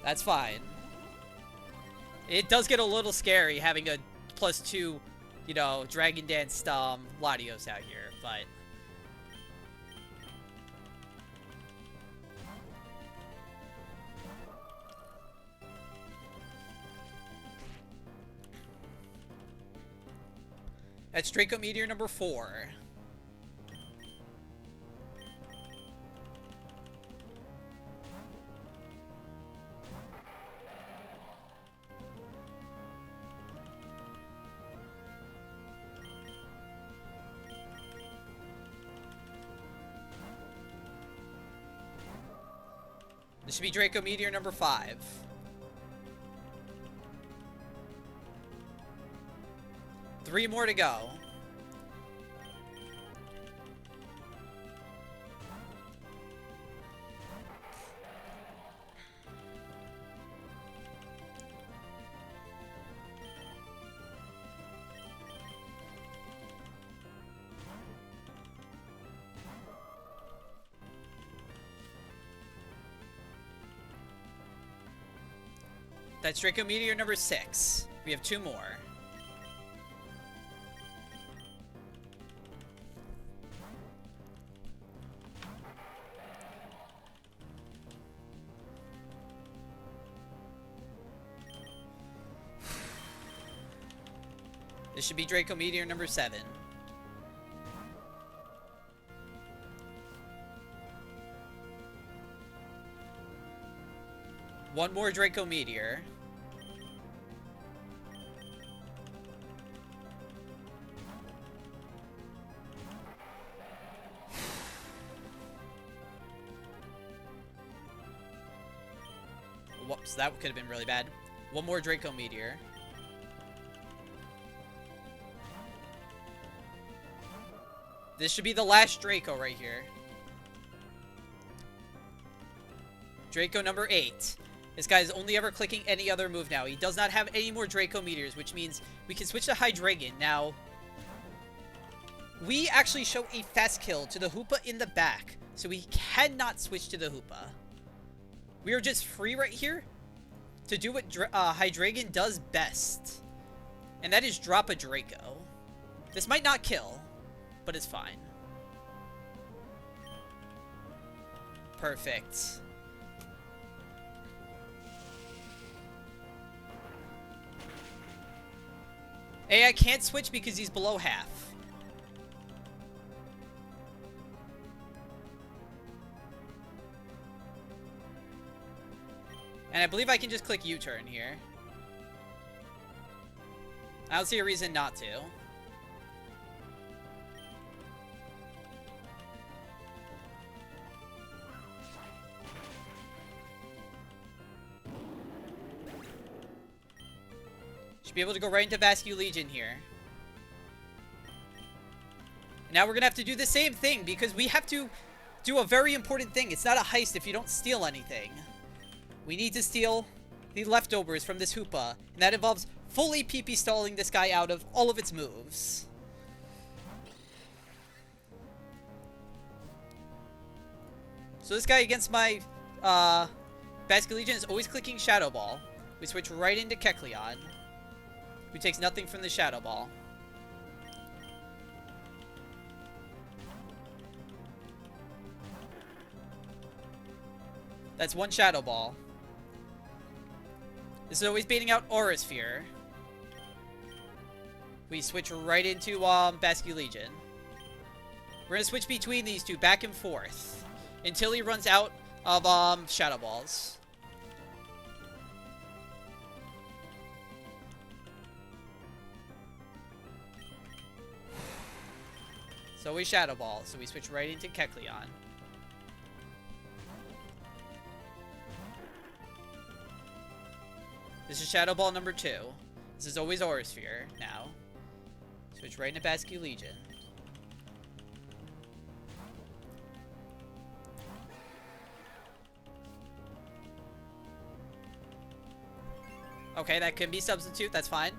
[SPEAKER 1] That's fine. It does get a little scary having a +2, you know, Dragon Dance Latios out here, but... That's Draco Meteor number 4. This should be Draco Meteor number 5. Three more to go. That's Draco Meteor number 6. We have 2 more. This should be Draco Meteor number 7. One more Draco Meteor. Whoops, that could have been really bad. One more Draco Meteor. This should be the last Draco right here. Draco number 8. This guy is only ever clicking any other move now. He does not have any more Draco Meteors, which means we can switch to Hydreigon. Now, we actually show a fast kill to the Hoopa in the back, so we cannot switch to the Hoopa. We are just free right here to do what Hydreigon does best. And that is drop a Draco. This might not kill, but it's fine. Perfect. I can't switch because he's below half. And I believe I can just click U-turn here. I don't see a reason not to. Should be able to go right into Basque Legion here. And now we're gonna have to do the same thing because we have to do a very important thing. It's not a heist if you don't steal anything. We need to steal the leftovers from this Hoopa, and that involves fully PP stalling this guy out of all of its moves. So this guy against my Basque Legion is always clicking Shadow Ball. We switch right into Kecleon, who takes nothing from the Shadow Ball. That's one Shadow Ball. This is always baiting out Aura Sphere. We switch right into Basque Legion. We're gonna switch between these two back and forth until he runs out of Shadow Balls. So we Shadow Ball, so we switch right into Kecleon. This is Shadow Ball number 2. This is always Aura Sphere now. Switch right into Basque Legion. Okay, that can be Substitute, that's fine.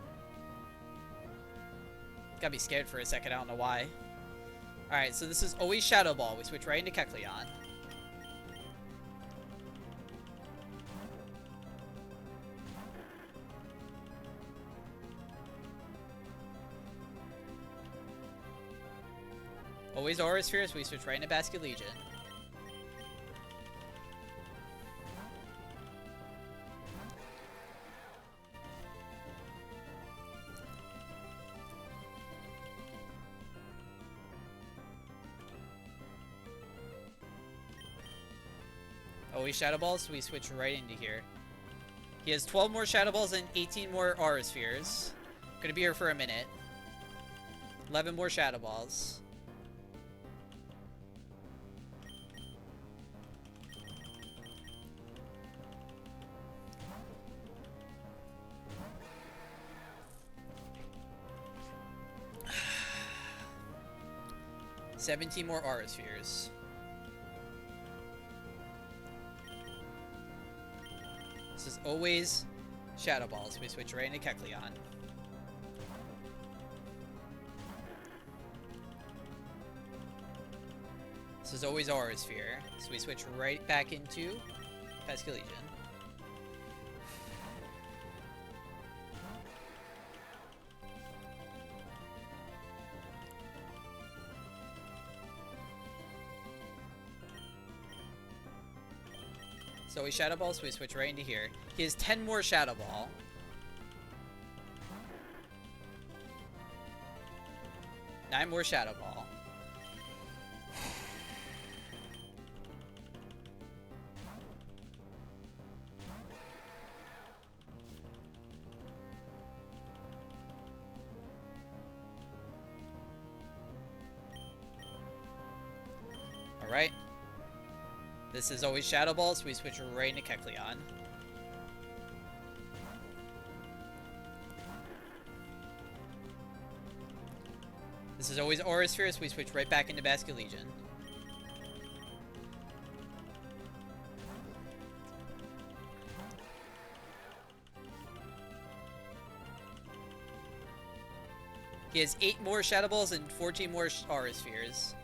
[SPEAKER 1] Got me scared for a second, I don't know why. Alright, so this is always Shadow Ball. We switch right into Kecleon. Always Aura Sphere, so we switch right into Basque Legion. Always Shadow Balls, so we switch right into here. He has 12 more Shadow Balls and 18 more Aura Spheres. Gonna be here for a minute. 11 more Shadow Balls. $17 more Aura Spheres. This is always Shadow Balls. We switch right into Kecleon. This is always Aura Sphere. So we switch right back into Basque Legion. So we Shadow Ball, so we switch right into here. He has 10 more Shadow Ball. Nine more Shadow Ball. Alright. This is always Shadow Ball, so we switch right into Kecleon. This is always Aura Sphere, so we switch right back into Basque Legion. He has 8 more Shadow Balls and 14 more Aura Spheres.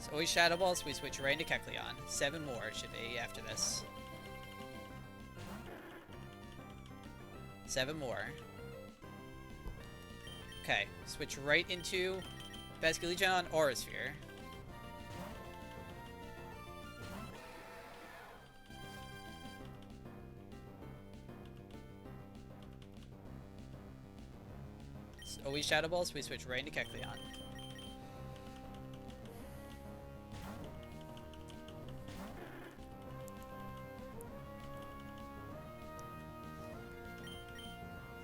[SPEAKER 1] So always Shadow Balls, so we switch right into Kecleon. 7 more should be after this. 7 more. Okay, switch right into Basket Legion on Aura Sphere. It's always Shadow Balls, we switch right into Kecleon.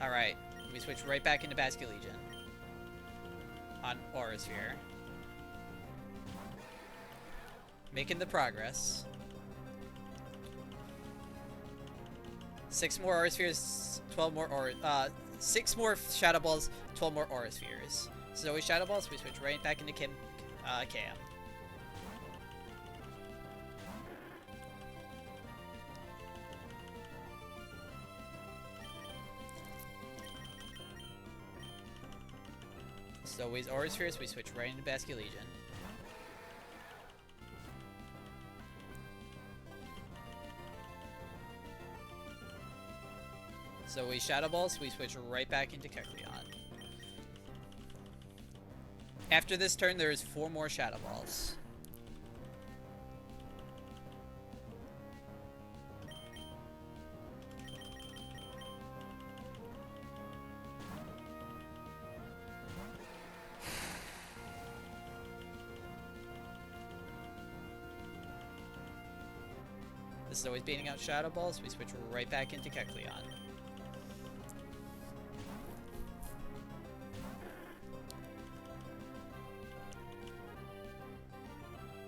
[SPEAKER 1] Alright, we switch right back into Basket Legion on Aura Sphere. Making the progress. 6 more Aura Spheres, 12 more Aura, 6 more Shadow Balls, 12 more Aura Spheres. This is always Shadow Balls, we switch right back into Cam. This is always Aura Spheres, we switch right into Basket Legion. So we Shadow Balls, we switch right back into Kecleon. After this turn, there is 4 more Shadow Balls. This is always beating out Shadow Balls, we switch right back into Kecleon.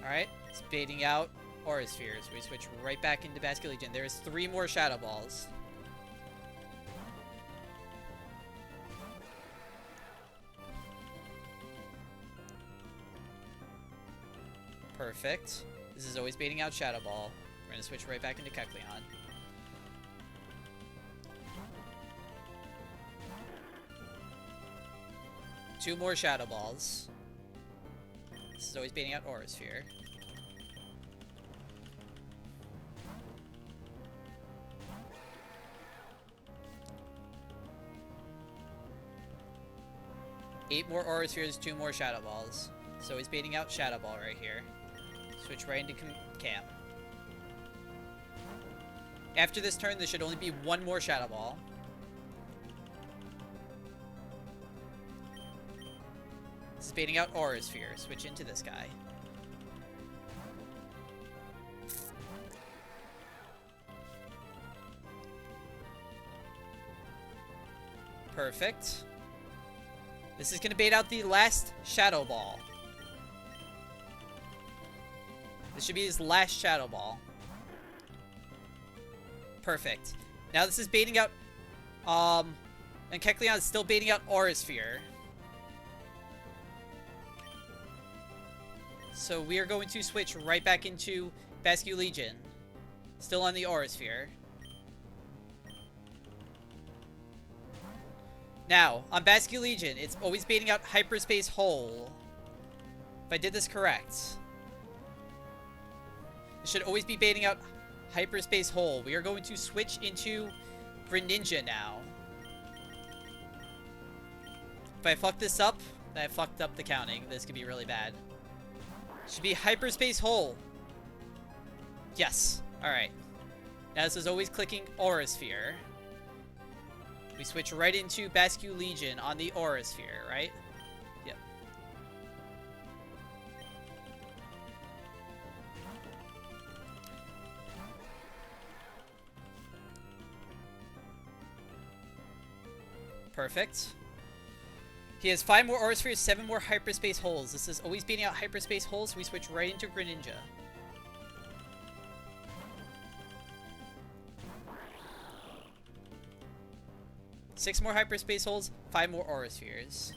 [SPEAKER 1] Alright, it's baiting out Aura Spheres. We switch right back into Basket Legion. There is 3 more Shadow Balls. Perfect. This is always baiting out Shadow Ball. We're going to switch right back into Kecleon. Two more Shadow Balls. This is always baiting out Aura Sphere. Eight more Aura Spheres, 2 more Shadow Balls. So he's baiting out Shadow Ball right here. Switch right into Cam. After this turn, there should only be 1 more Shadow Ball. This is baiting out Aura Sphere. Switch into this guy. Perfect. This is going to bait out the last Shadow Ball. This should be his last Shadow Ball. Perfect. Now this is baiting out, and Kecleon is still baiting out Aura Sphere. So we are going to switch right back into Basket Legion. Still on the Aura Sphere. Now, on Basket Legion, it's always baiting out Hyperspace Hole. If I did this correct. It should always be baiting out Hyperspace Hole. We are going to switch into Greninja now. If I fuck this up, then I fucked up the counting. This could be really bad. Should be Hyperspace Hole. Yes. Alright. Now this is always clicking Aura Sphere. We switch right into Basket Legion on the Aura Sphere, right? Yep. Perfect. He has 5 more Aura Spheres, 7 more Hyperspace Holes. This is always beating out Hyperspace Holes, so we switch right into Greninja. Six more Hyperspace Holes, 5 more Aura Spheres.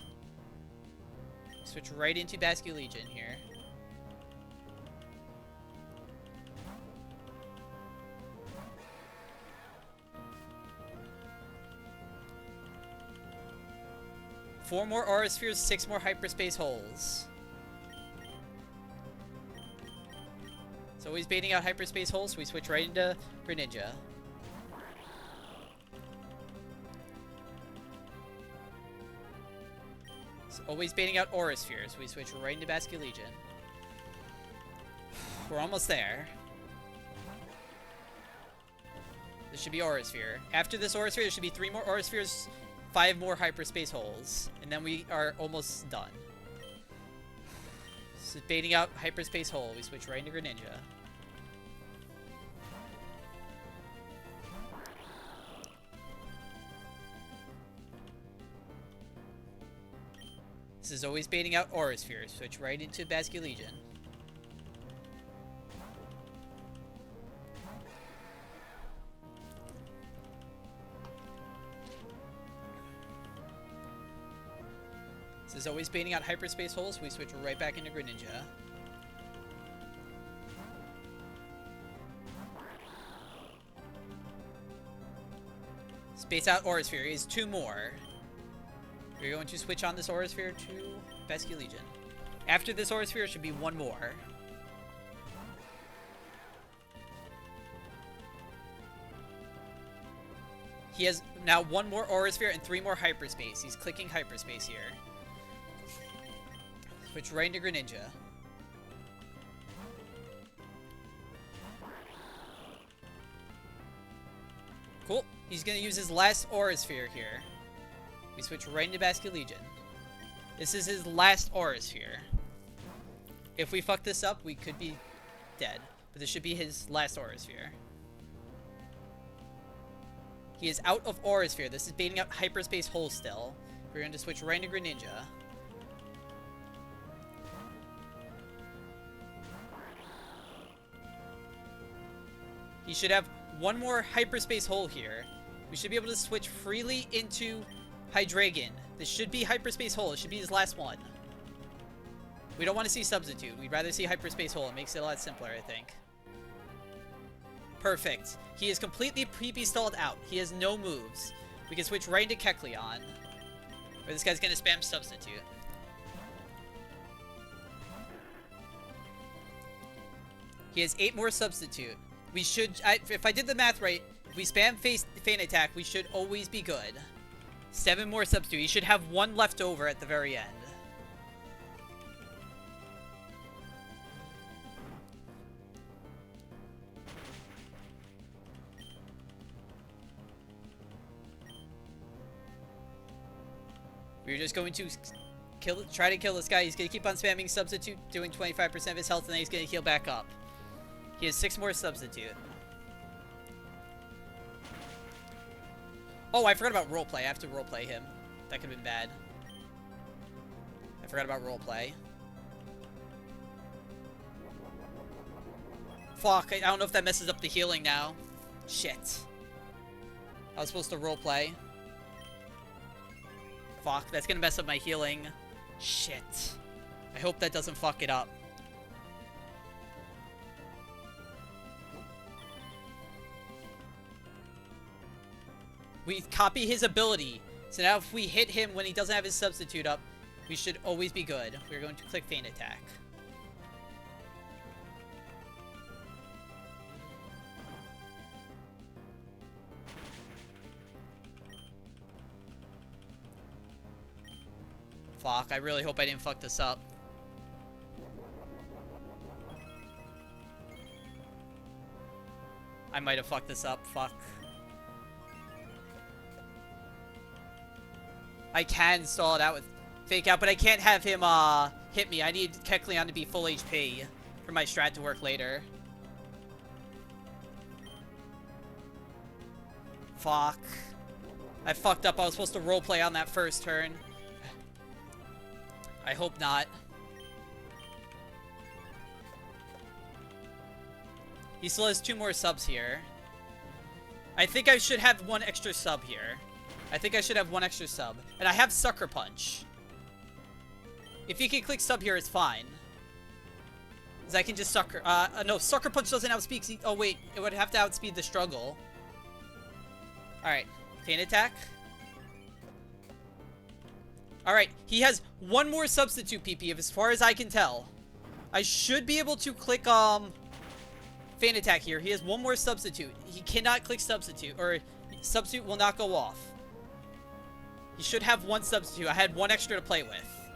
[SPEAKER 1] Switch right into Basket Legion here. Four more Aura Spheres, 6 more Hyperspace Holes. So he's baiting out Hyperspace Holes, so we switch right into Greninja. It's always baiting out Aura Sphere, so we switch right into Basket Legion. We're almost there. This should be Aura Sphere. After this Aura Sphere, there should be 3 more Aura Spheres, 5 more Hyperspace Holes, and then we are almost done. So baiting out Hyperspace Hole, we switch right into Greninja. This is always baiting out Aura Sphere, switch right into Basket Legion. This is always baiting out Hyperspace Holes, so we switch right back into Greninja. Space out Aura Sphere is 2 more. We're going to switch on this Aura Sphere to Basket Legion. After this Aura Sphere should be 1 more. He has now 1 more Aura Sphere and 3 more Hyperspace. He's clicking Hyperspace here. Switch right into Greninja. Cool. He's going to use his last Aura Sphere here. We switch right into Basket Legion. This is his last Aura Sphere. If we fuck this up, we could be dead. But this should be his last Aura Sphere. He is out of Aura Sphere. This is baiting out Hyperspace Hole still. We're going to switch right into Greninja. He should have 1 more Hyperspace Hole here. We should be able to switch freely into Hydreigon. This should be Hyperspace Hole. It should be his last one. We don't want to see Substitute. We'd rather see Hyperspace Hole. It makes it a lot simpler, I think. Perfect. He is completely PP stalled out. He has no moves. We can switch right into Kecleon. Or this guy's going to spam Substitute. He has 8 more Substitute. We should, if I did the math right, if we spam Feint Attack, we should always be good. 7 more Substitute. He should have 1 left over at the very end. We're just going to try to kill this guy. He's going to keep on spamming Substitute, doing 25% of his health, and then he's going to heal back up. He has 6 more Substitute. Oh, I forgot about Roleplay. I have to Roleplay him. That could have been bad. I forgot about Roleplay. Fuck, I don't know if that messes up the healing now. Shit. I was supposed to Roleplay. Fuck, that's gonna mess up my healing. Shit. I hope that doesn't fuck it up. We copy his ability. So now if we hit him when he doesn't have his Substitute up, we should always be good. We're going to click Feint Attack. Fuck, I really hope I didn't fuck this up. I might have fucked this up. Fuck. I can stall it out with Fake Out, but I can't have him hit me. I need Kecleon to be full HP for my strat to work later. Fuck. I fucked up. I was supposed to roleplay on that first turn. I hope not. He still has 2 more subs here. I think I should have 1 extra sub here. I think I should have 1 extra sub. And I have Sucker Punch. If he can click sub here, it's fine. Because I can just Sucker... no, Sucker Punch doesn't outspeed... Oh, wait. It would have to outspeed the struggle. Alright. Feint Attack. Alright. He has 1 more Substitute PP, as far as I can tell. I should be able to click, Feint Attack here. He has 1 more Substitute. He cannot click Substitute, or Substitute will not go off. He should have 1 Substitute. I had 1 extra to play with.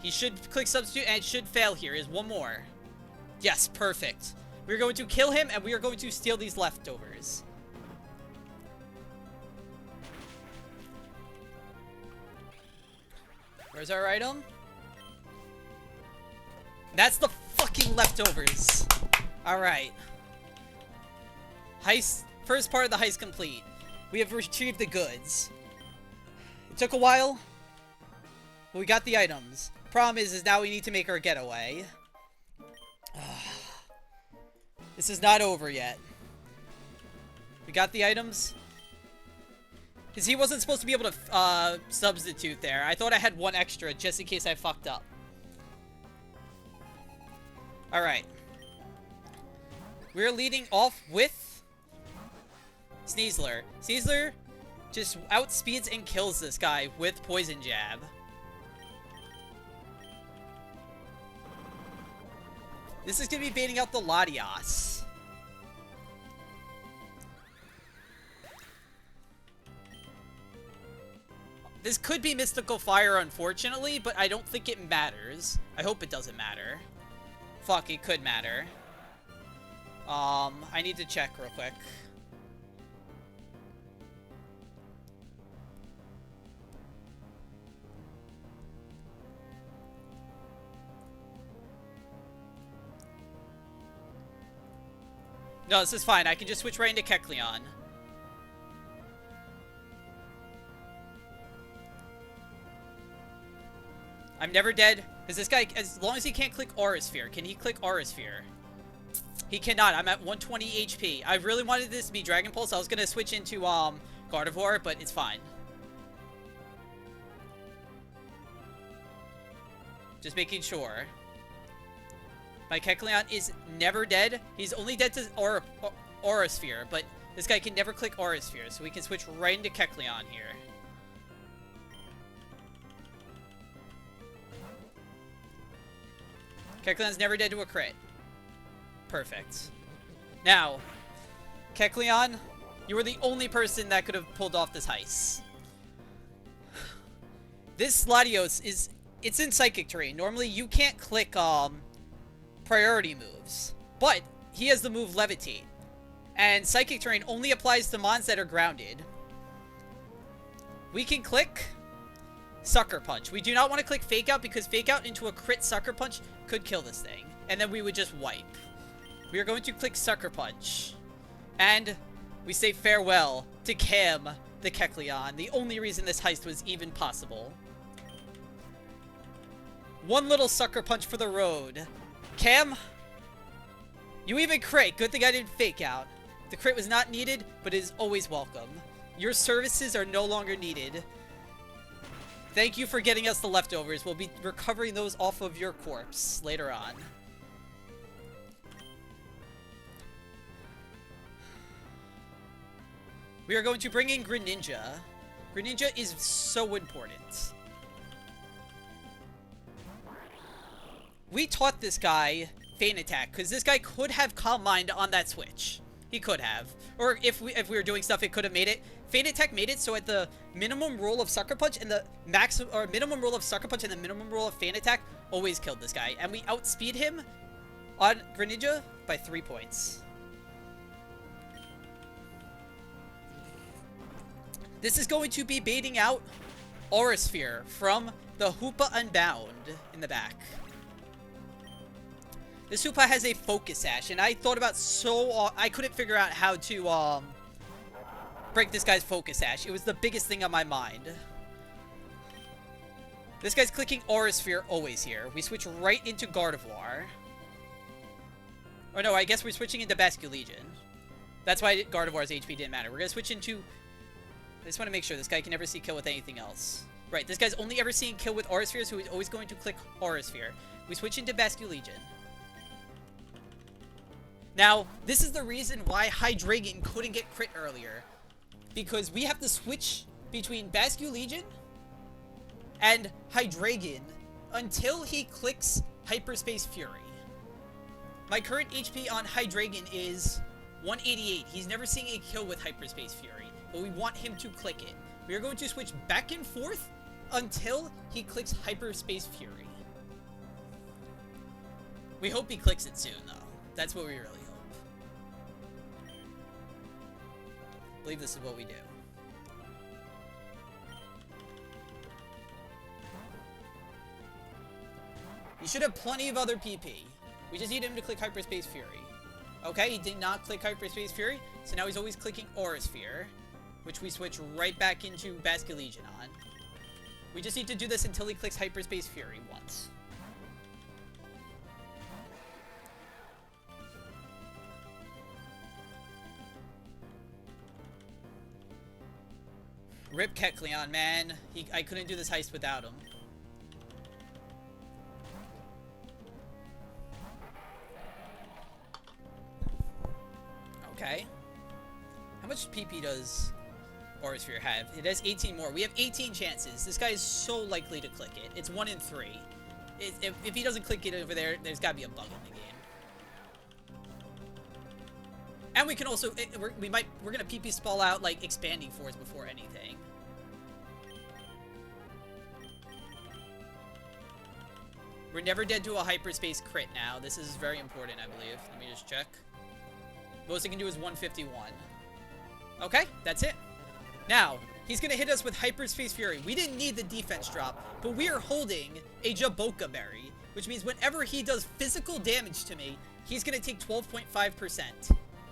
[SPEAKER 1] He should click substitute and it should fail here. Is one more. Yes, perfect. We're going to kill him and we are going to steal these leftovers. Where's our item? That's the fucking leftovers. Alright. Heist. First part of the heist complete. We have retrieved the goods. It took a while, but we got the items. Problem is now we need to make our getaway. This is not over yet. We got the items. Because he wasn't supposed to be able to substitute there. I thought I had one extra just in case I fucked up. Alright. We're leading off with Sneasler. Sneasler just outspeeds and kills this guy with Poison Jab. This is going to be baiting out the Latias. This could be Mystical Fire, unfortunately, but I don't think it matters. I hope it doesn't matter. Fuck, it could matter. I need to check real quick. No, this is fine. I can just switch right into Kecleon. I'm never dead. Because this guy, as long as he can't click Aura Sphere. Can he click Aura Sphere? He cannot. I'm at 120 HP. I really wanted this to be Dragon Pulse. I was going to switch into Gardevoir, but it's fine. Just making sure. My Kecleon is never dead. He's only dead to Aura Sphere, but this guy can never click Aura Sphere, so we can switch right into Kecleon here. Kecleon's never dead to a crit. Perfect. Now, Kecleon, you were the only person that could have pulled off this heist. This Latios is... It's in Psychic Terrain. Normally, you can't click, priority moves. But, he has the move Levitate. And Psychic Terrain only applies to mons that are grounded. We can click Sucker Punch. We do not want to click Fake Out because Fake Out into a crit Sucker Punch could kill this thing. And then we would just wipe. We are going to click Sucker Punch. And we say farewell to Cam, the Kecleon. The only reason this heist was even possible. One little Sucker Punch for the road. Cam, you even crit. Good thing I didn't Fake Out. The crit was not needed, but it is always welcome. Your services are no longer needed. Thank you for getting us the leftovers. We'll be recovering those off of your corpse later on. We are going to bring in Greninja. Greninja is so important. We taught this guy Feint Attack, because this guy could have Calm Mind on that switch. He could have. Or if we were doing stuff, it could have made it. Feint Attack made it so at the minimum roll of Sucker Punch and the minimum roll of Sucker Punch and the minimum roll of Feint Attack always killed this guy. And we outspeed him on Greninja by 3 points. This is going to be baiting out Aura Sphere from the Hoopa Unbound in the back. This Hoopa has a Focus Sash, and I thought about I couldn't figure out how to break this guy's Focus Sash. It was the biggest thing on my mind. This guy's clicking Aura Sphere always here. We switch right into Gardevoir. Or no, I guess we're switching into Basculegion. That's why Gardevoir's HP didn't matter. We're going to switch into... I just want to make sure this guy can never see kill with anything else. Right, this guy's only ever seeing kill with Aura Sphere, so he's always going to click Aura Sphere. We switch into Basculegion. Now, this is the reason why Hydreigon couldn't get crit earlier. Because we have to switch between Basculegion and Hydreigon until he clicks Hyperspace Fury. My current HP on Hydreigon is 188. He's never seeing a kill with Hyperspace Fury, but we want him to click it. We are going to switch back and forth until he clicks Hyperspace Fury. We hope he clicks it soon, though. That's what we really hope. I believe this is what we do. He should have plenty of other PP. We just need him to click Hyperspace Fury. Okay, he did not click Hyperspace Fury, so now he's always clicking Aura Sphere, which we switch right back into Basket Legion on. We just need to do this until he clicks Hyperspace Fury once. Rip Kecleon, man. I couldn't do this heist without him. Okay. How much PP does Aura Sphere have? It has 18 more. We have 18 chances. This guy is so likely to click it. It's 1 in 3. If he doesn't click it over there, there's got to be a bug in the game. And we can also... we're going to PP spall out, like, Expanding Force before anything. We're never dead to a Hyperspace crit now. This is very important, I believe. Let me just check. Most he can do is 151. Okay, that's it. Now, he's going to hit us with Hyperspace Fury. We didn't need the defense drop, but we are holding a Jaboka Berry, which means whenever he does physical damage to me, he's going to take 12.5%.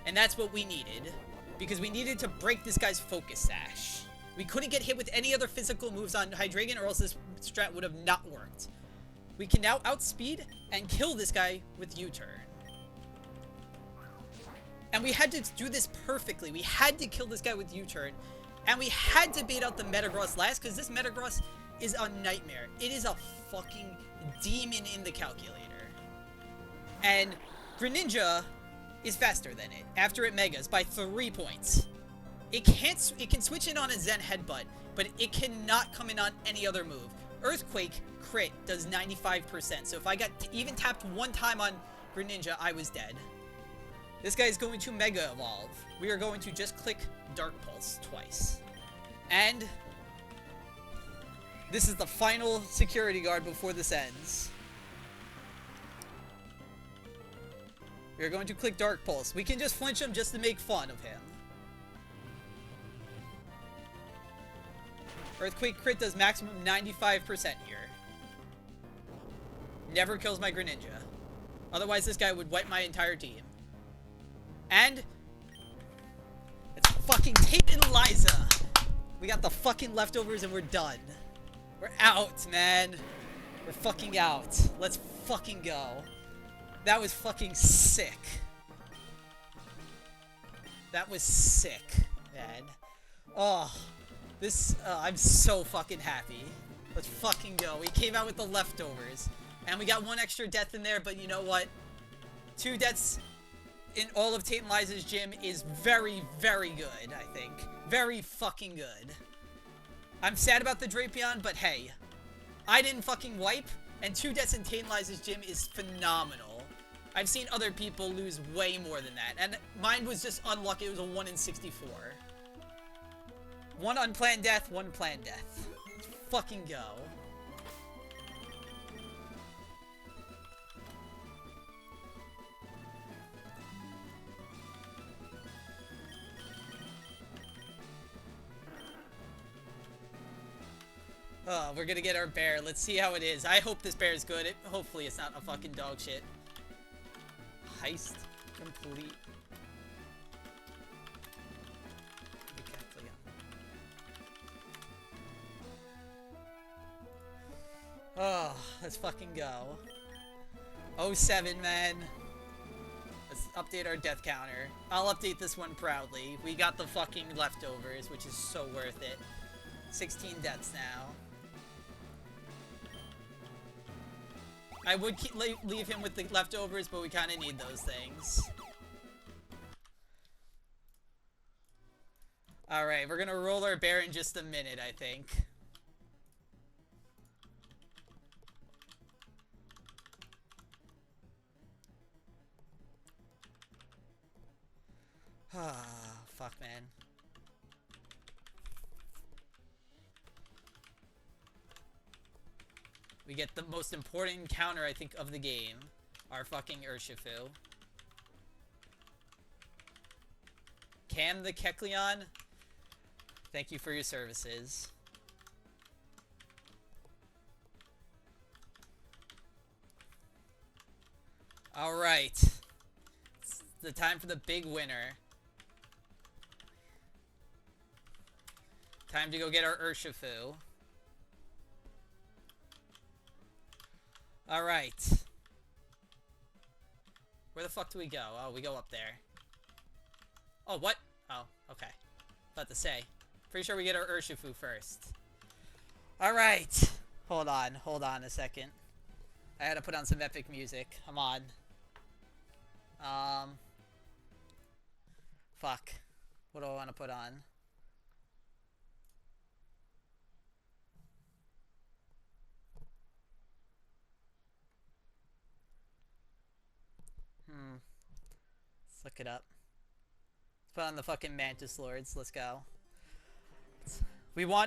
[SPEAKER 1] And that's what we needed, because we needed to break this guy's Focus Sash. We couldn't get hit with any other physical moves on Hydreigon, or else this strat would have not worked. We can now outspeed and kill this guy with U-turn. And we had to do this perfectly. We had to kill this guy with U-turn. And we had to bait out the Metagross last, because this Metagross is a nightmare. It is a fucking demon in the calculator. And Greninja is faster than it after it Megas by 3 points. It can switch in on a Zen Headbutt, but it cannot come in on any other move. Earthquake crit does 95%, so if I got even tapped one time on Greninja, I was dead. This guy is going to Mega Evolve. We are going to just click Dark Pulse twice. And this is the final security guard before this ends. We are going to click Dark Pulse. We can just flinch him just to make fun of him. Earthquake crit does maximum 95% here. Never kills my Greninja. Otherwise, this guy would wipe my entire team. And it's fucking Tate and Liza. We got the fucking leftovers and we're done. We're out, man. We're fucking out. Let's fucking go. That was fucking sick. That was sick, man. Oh, this, I'm so fucking happy. Let's fucking go. We came out with the leftovers. And we got one extra death in there, but you know what? 2 deaths in all of Tate and Liza's gym is very, very good, I think. Very fucking good. I'm sad about the Drapion, but hey. I didn't fucking wipe, and 2 deaths in Tate and Liza's gym is phenomenal. I've seen other people lose way more than that, and mine was just unlucky. It was a 1 in 64. 1 unplanned death, 1 planned death. Let's fucking go. Oh, we're gonna get our bear. Let's see how it is. I hope this bear is good. Hopefully it's not a fucking dog shit. Heist complete. Oh, let's fucking go. 07, man. Let's update our death counter. I'll update this one proudly. We got the fucking leftovers, which is so worth it. 16 deaths now. I would leave him with the leftovers, but we kind of need those things. Alright, we're gonna roll our bear in just a minute, I think. Ah, fuck, man. We get the most important counter, I think, of the game. our fucking Urshifu. Cam the Kecleon, thank you for your services. Alright. It's the time for the big winner. Time to go get our Urshifu. Alright. Where the fuck do we go? Oh, we go up there. Oh, what? Oh, okay. About to say. Pretty sure we get our Urshifu first. Alright. Hold on a second. I had to put on some epic music. Come on. Fuck. What do I want to put on? Let's look it up. Let's put on the fucking Mantis Lords. Let's go.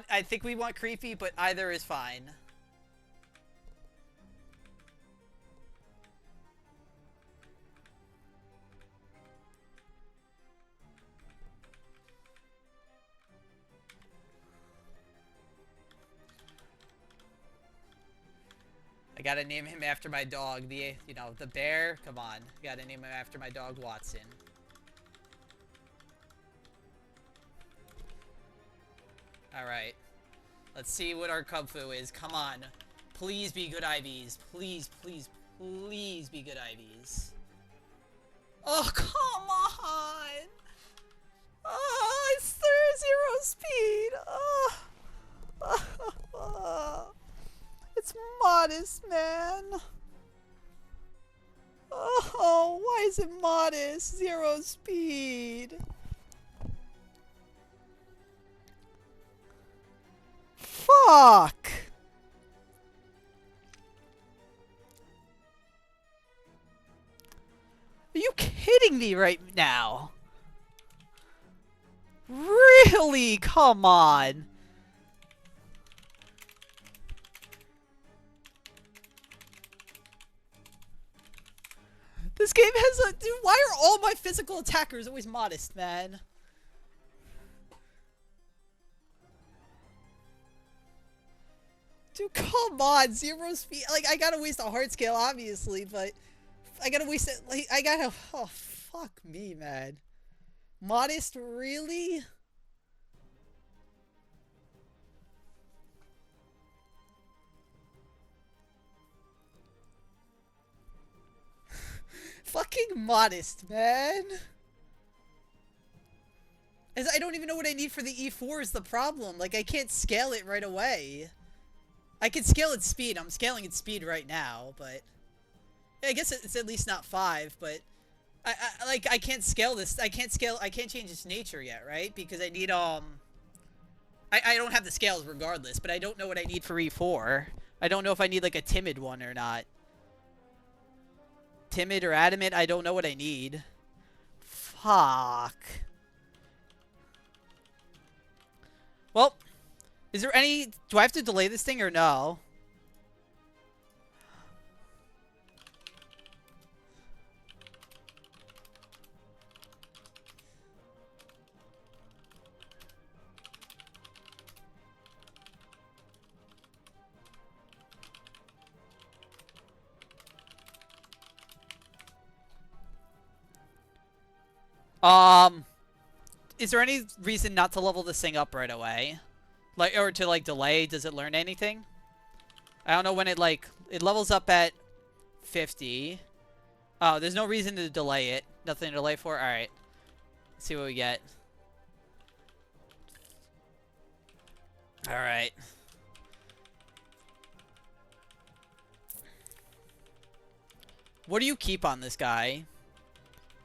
[SPEAKER 1] I think we want creepy, but either is fine. I gotta name him after my dog. The bear. Come on. Gotta name him after my dog, Watson. Alright. Let's see what our Kubfu is. Come on. Please be good IVs. Please, please, please be good IVs. Oh, come on! Oh, it's 0 speed! Oh. It's modest, man. Oh, why is it modest? 0 speed. Fuck. Are you kidding me right now? Really? Come on. This game has a... Dude, why are all my physical attackers always modest, man? Dude, come on. 0 speed. Like, I gotta waste a heart scale, obviously, but... I gotta waste it. Like, I gotta... Oh, fuck me, man. Modest, really? Fucking modest, man. As I don't even know what I need for the E4 is the problem. Like, I can't scale it right away. I can scale its speed. I'm scaling its speed right now, but... Yeah, I guess it's at least not 5, but... I can't scale this. I can't change its nature yet, right? Because I need, I don't have the scales regardless, but I don't know what I need for E4. I don't know if I need, like, a timid one or not. Timid or adamant, I don't know what I need. Fuck. Well, is there any... Do I have to delay this thing or no? Is there any reason not to level this thing up right away? Like, or to, like, delay? Does it learn anything? I don't know when it, like, it levels up at 50. Oh, there's no reason to delay it. Nothing to delay for? Alright. Let's see what we get. Alright. What do you keep on this guy?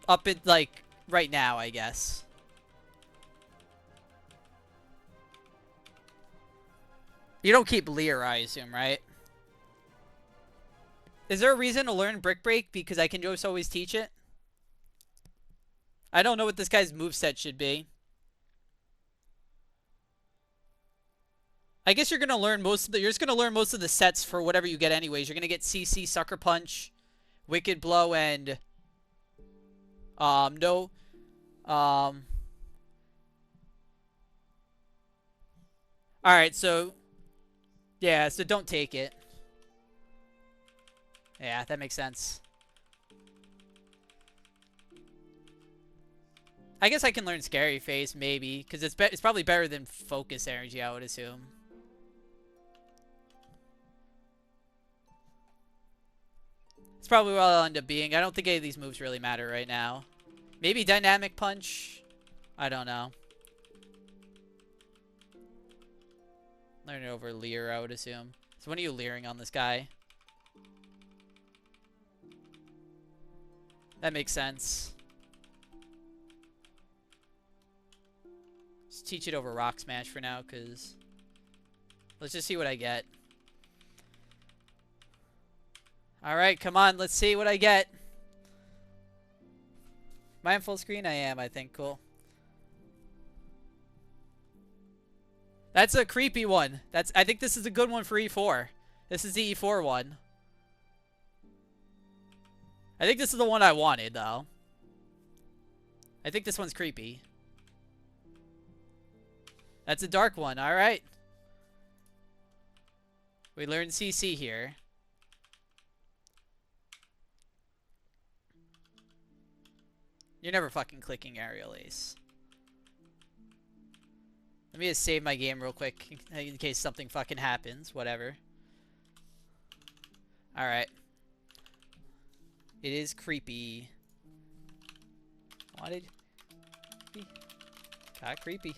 [SPEAKER 1] Up at, like, right now, I guess. You don't keep Leer, I assume, right? Is there a reason to learn Brick Break? Because I can just always teach it? I don't know what this guy's moveset should be. I guess you're gonna learn most of the sets for whatever you get anyways. You're gonna get CC, Sucker Punch, Wicked Blow and no alright, so yeah, so don't take it. Yeah, that makes sense. I guess I can learn Scary Face, maybe, because it's probably better than Focus Energy, I would assume. It's probably what I'll end up being. I don't think any of these moves really matter right now. Maybe Dynamic Punch? I don't know. Learn it over Leer, I would assume. So when are you leering on this guy? That makes sense. Just teach it over Rock Smash for now, because... Let's just see what I get. Alright, come on, let's see what I get. Am I on full screen? I am, I think. Cool. That's a creepy one. I think this is a good one for E4. This is the E4 one. I think this is the one I wanted, though. I think this one's creepy. That's a dark one. Alright. We learned CC here. You're never fucking clicking Aerial Ace. Let me just save my game real quick in case something fucking happens. Whatever. Alright. It is creepy. Wanted. Got creepy.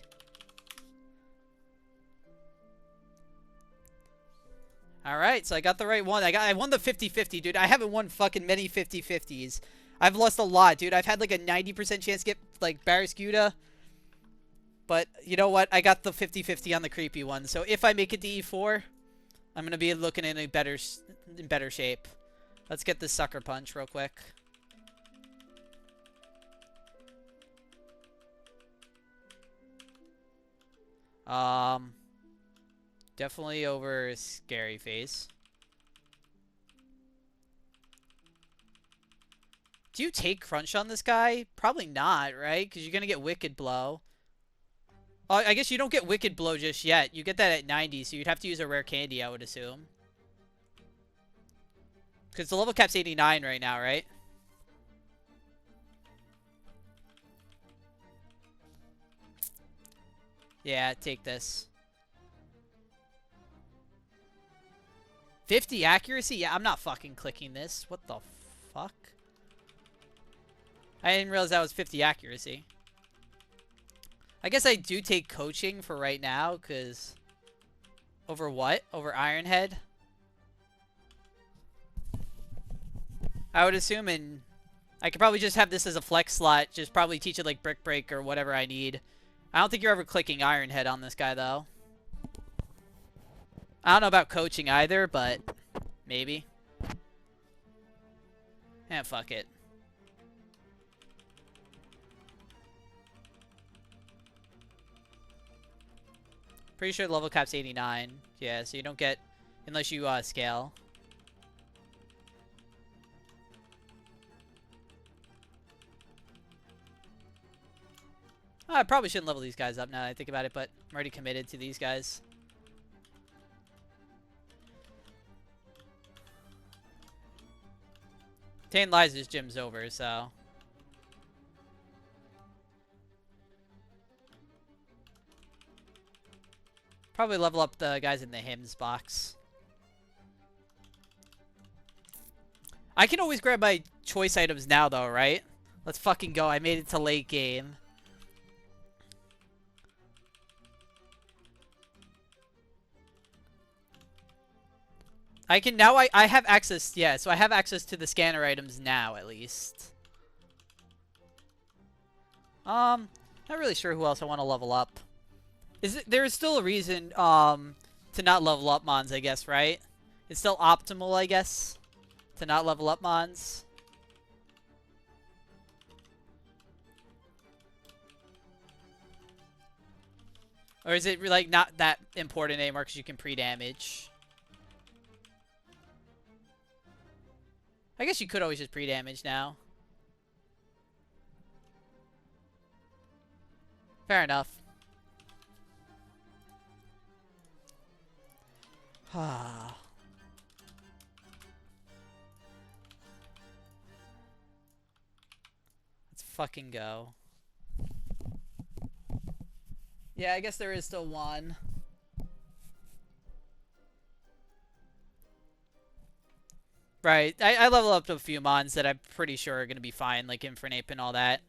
[SPEAKER 1] Alright, so I got the right one. I won the 50-50, dude. I haven't won fucking many 50-50s. I've lost a lot, dude. I've had like a 90% chance to get like Barraskewda. But you know what? I got the 50-50 on the creepy one. So if I make it to E4, I'm going to be looking in better shape. Let's get this Sucker Punch real quick. Definitely over Scary Face. Do you take Crunch on this guy? Probably not, right? Because you're going to get Wicked Blow. Oh, I guess you don't get Wicked Blow just yet. You get that at 90, so you'd have to use a Rare Candy, I would assume. Because the level cap's 89 right now, right? Yeah, take this. 50 accuracy? Yeah, I'm not fucking clicking this. What the fuck? I didn't realize that was 50 accuracy. I guess I do take coaching for right now, because... Over what? Over Ironhead? I would assume, and I could probably just have this as a flex slot. Just probably teach it like Brick Break or whatever I need. I don't think you're ever clicking Ironhead on this guy, though. I don't know about coaching either, but maybe. Eh, fuck it. Pretty sure the level cap's 89. Yeah, so you don't get... Unless you scale. I probably shouldn't level these guys up now that I think about it, but I'm already committed to these guys. Tane Liza's gym's over, so... Probably level up the guys in the hymns box. I can always grab my choice items now, though, right? Let's fucking go. I made it to late game. I can now. I have access. Yeah, so I have access to the scanner items now, at least. Not really sure who else I want to level up. There's still a reason to not level up Mons, I guess, right? It's still optimal, I guess, to not level up Mons. Or is it like not that important anymore because you can pre-damage? I guess you could always just pre-damage now. Fair enough. Ah. Let's fucking go. Yeah, I guess there is still one. Right. I level up to a few mons that I'm pretty sure are going to be fine, like Infernape and all that.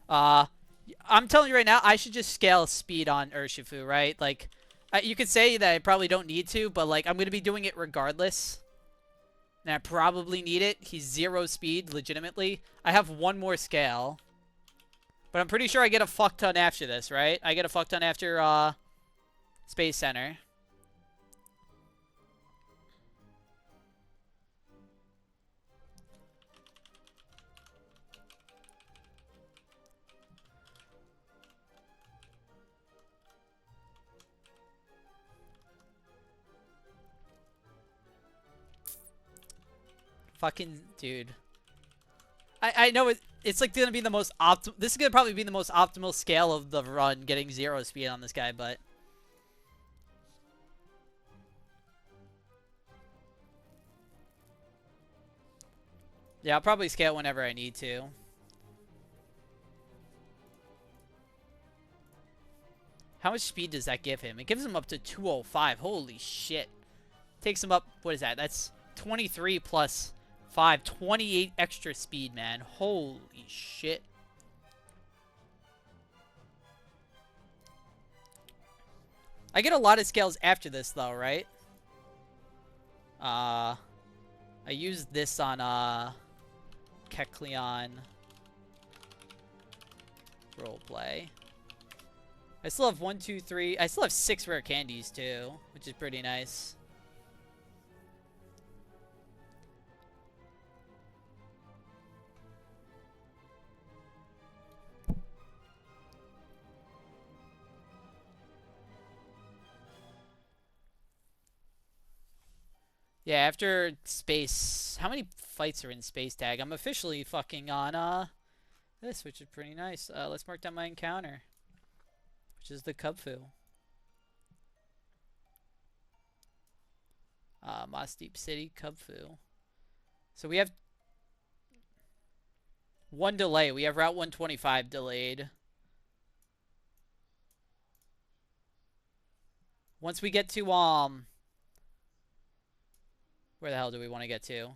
[SPEAKER 1] I'm telling you right now, I should just scale speed on Urshifu, right? Like, you could say that I probably don't need to, but, like, I'm going to be doing it regardless. And I probably need it. He's 0 speed, legitimately. I have one more scale. But I'm pretty sure I get a fuck ton after this, right? I get a fuck ton after, Space Center. Fucking dude. I know it's like gonna be the most this is gonna probably be the most optimal scale of the run, getting 0 speed on this guy, but yeah, I'll probably scale whenever I need to. How much speed does that give him? It gives him up to 205. Holy shit. Takes him up, what is that? That's 23 plus 5, 28 extra speed, man. Holy shit. I get a lot of scales after this, though, right? I used this on, Kecleon roleplay. I still have 1, 2, 3. I still have 6 rare candies, too, which is pretty nice. Yeah, after space, how many fights are in space tag? I'm officially fucking on this, which is pretty nice. Let's mark down my encounter, which is the Kubfu. Moss Deep City Kubfu. So we have 1 delay. We have Route 125 delayed. Once we get to where the hell do we want to get to?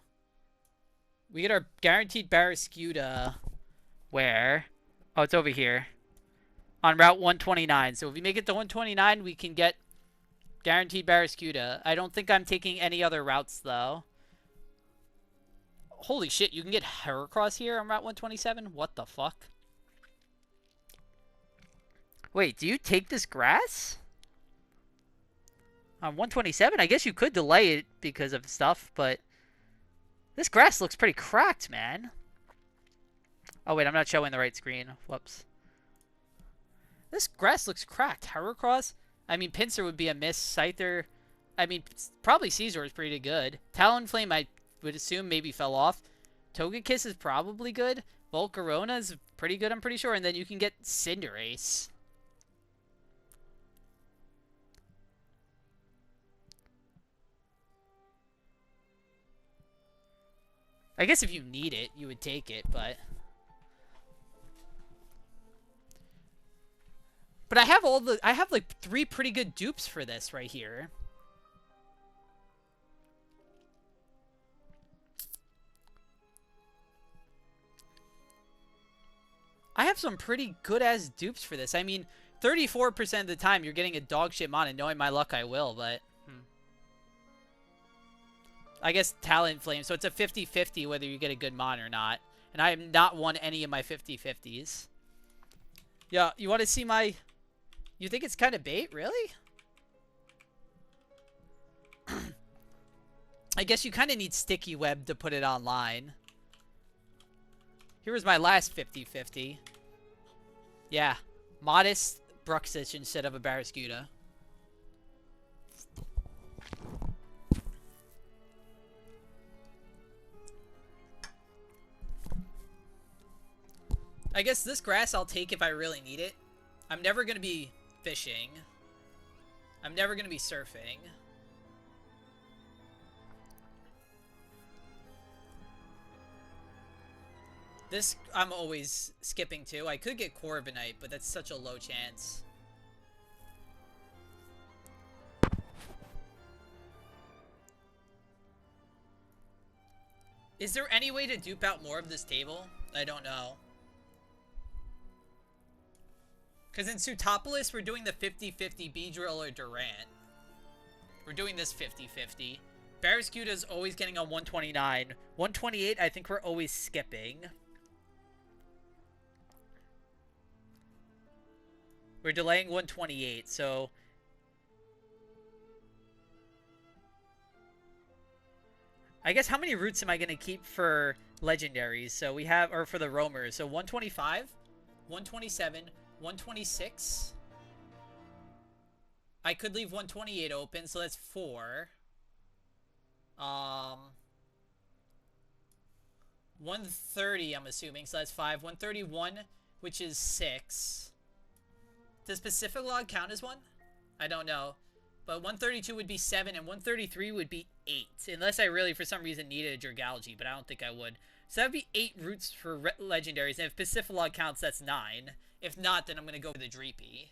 [SPEAKER 1] We get our guaranteed Barraskewda. Where? Oh, it's over here. On Route 129. So if we make it to 129, we can get guaranteed Barraskewda. I don't think I'm taking any other routes, though. Holy shit, you can get Heracross here on Route 127? What the fuck? Wait, do you take this grass? On 127? I guess you could delay it because of stuff, but this grass looks pretty cracked, man. Oh, wait, I'm not showing the right screen. Whoops. This grass looks cracked. Heracross? I mean, Pinsir would be a miss. Scyther, I mean, probably Caesar is pretty good. Talonflame, I would assume, maybe fell off. Togekiss is probably good. Volcarona is pretty good, I'm pretty sure. And then you can get Cinderace. I guess if you need it, you would take it, but... But I have like 3 pretty good dupes for this right here. I have some pretty good-ass dupes for this. I mean, 34% of the time you're getting a dog shit mon, and knowing my luck I will, but... I guess Talonflame, so it's a 50-50 whether you get a good mon or not. And I have not won any of my 50-50s. Yeah, you want to see my... You think it's kind of bait? Really? I guess you kind of need Sticky Web to put it online. Here was my last 50-50. Yeah. Modest Bruxich instead of a Barraskewda. I guess this grass I'll take if I really need it. I'm never going to be fishing. I'm never going to be surfing. This I'm always skipping too. I could get Corviknight, but that's such a low chance. Is there any way to dupe out more of this table? I don't know. Because in Sootopolis, we're doing the 50-50 Beedrill or Durant. We're doing this 50-50. Barraskewda's always getting on 129. 128, I think we're always skipping. We're delaying 128, so... I guess how many routes am I going to keep for legendaries? So we have, or for the roamers. So 125, 127, 126. I could leave 128 open, so that's 4. 130, I'm assuming, so that's 5. 131, which is 6. Does Pacific Log count as 1? I don't know. But 132 would be 7, and 133 would be 8. Unless I really, for some reason, needed a Dragalge, but I don't think I would. So that would be 8 routes for legendaries, and if Pacific Log counts, that's 9. If not, then I'm going to go for the Dreepy.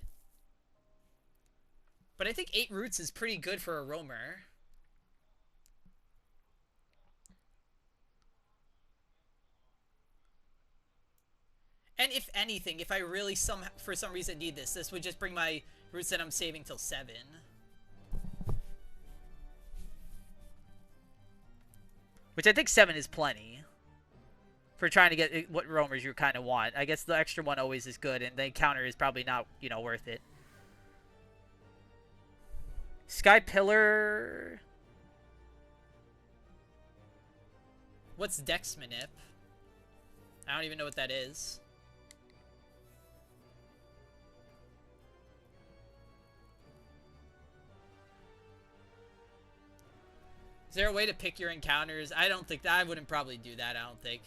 [SPEAKER 1] But I think 8 routes is pretty good for a roamer. And if anything, if I really for some reason need this, this would just bring my routes that I'm saving till 7. Which I think 7 is plenty. For trying to get what roamers you kind of want. I guess the extra one always is good, and the counter is probably not, you know, worth it. Sky Pillar... What's Dex Manip? I don't even know what that is. Is there a way to pick your encounters? I don't think that. I wouldn't probably do that, I don't think.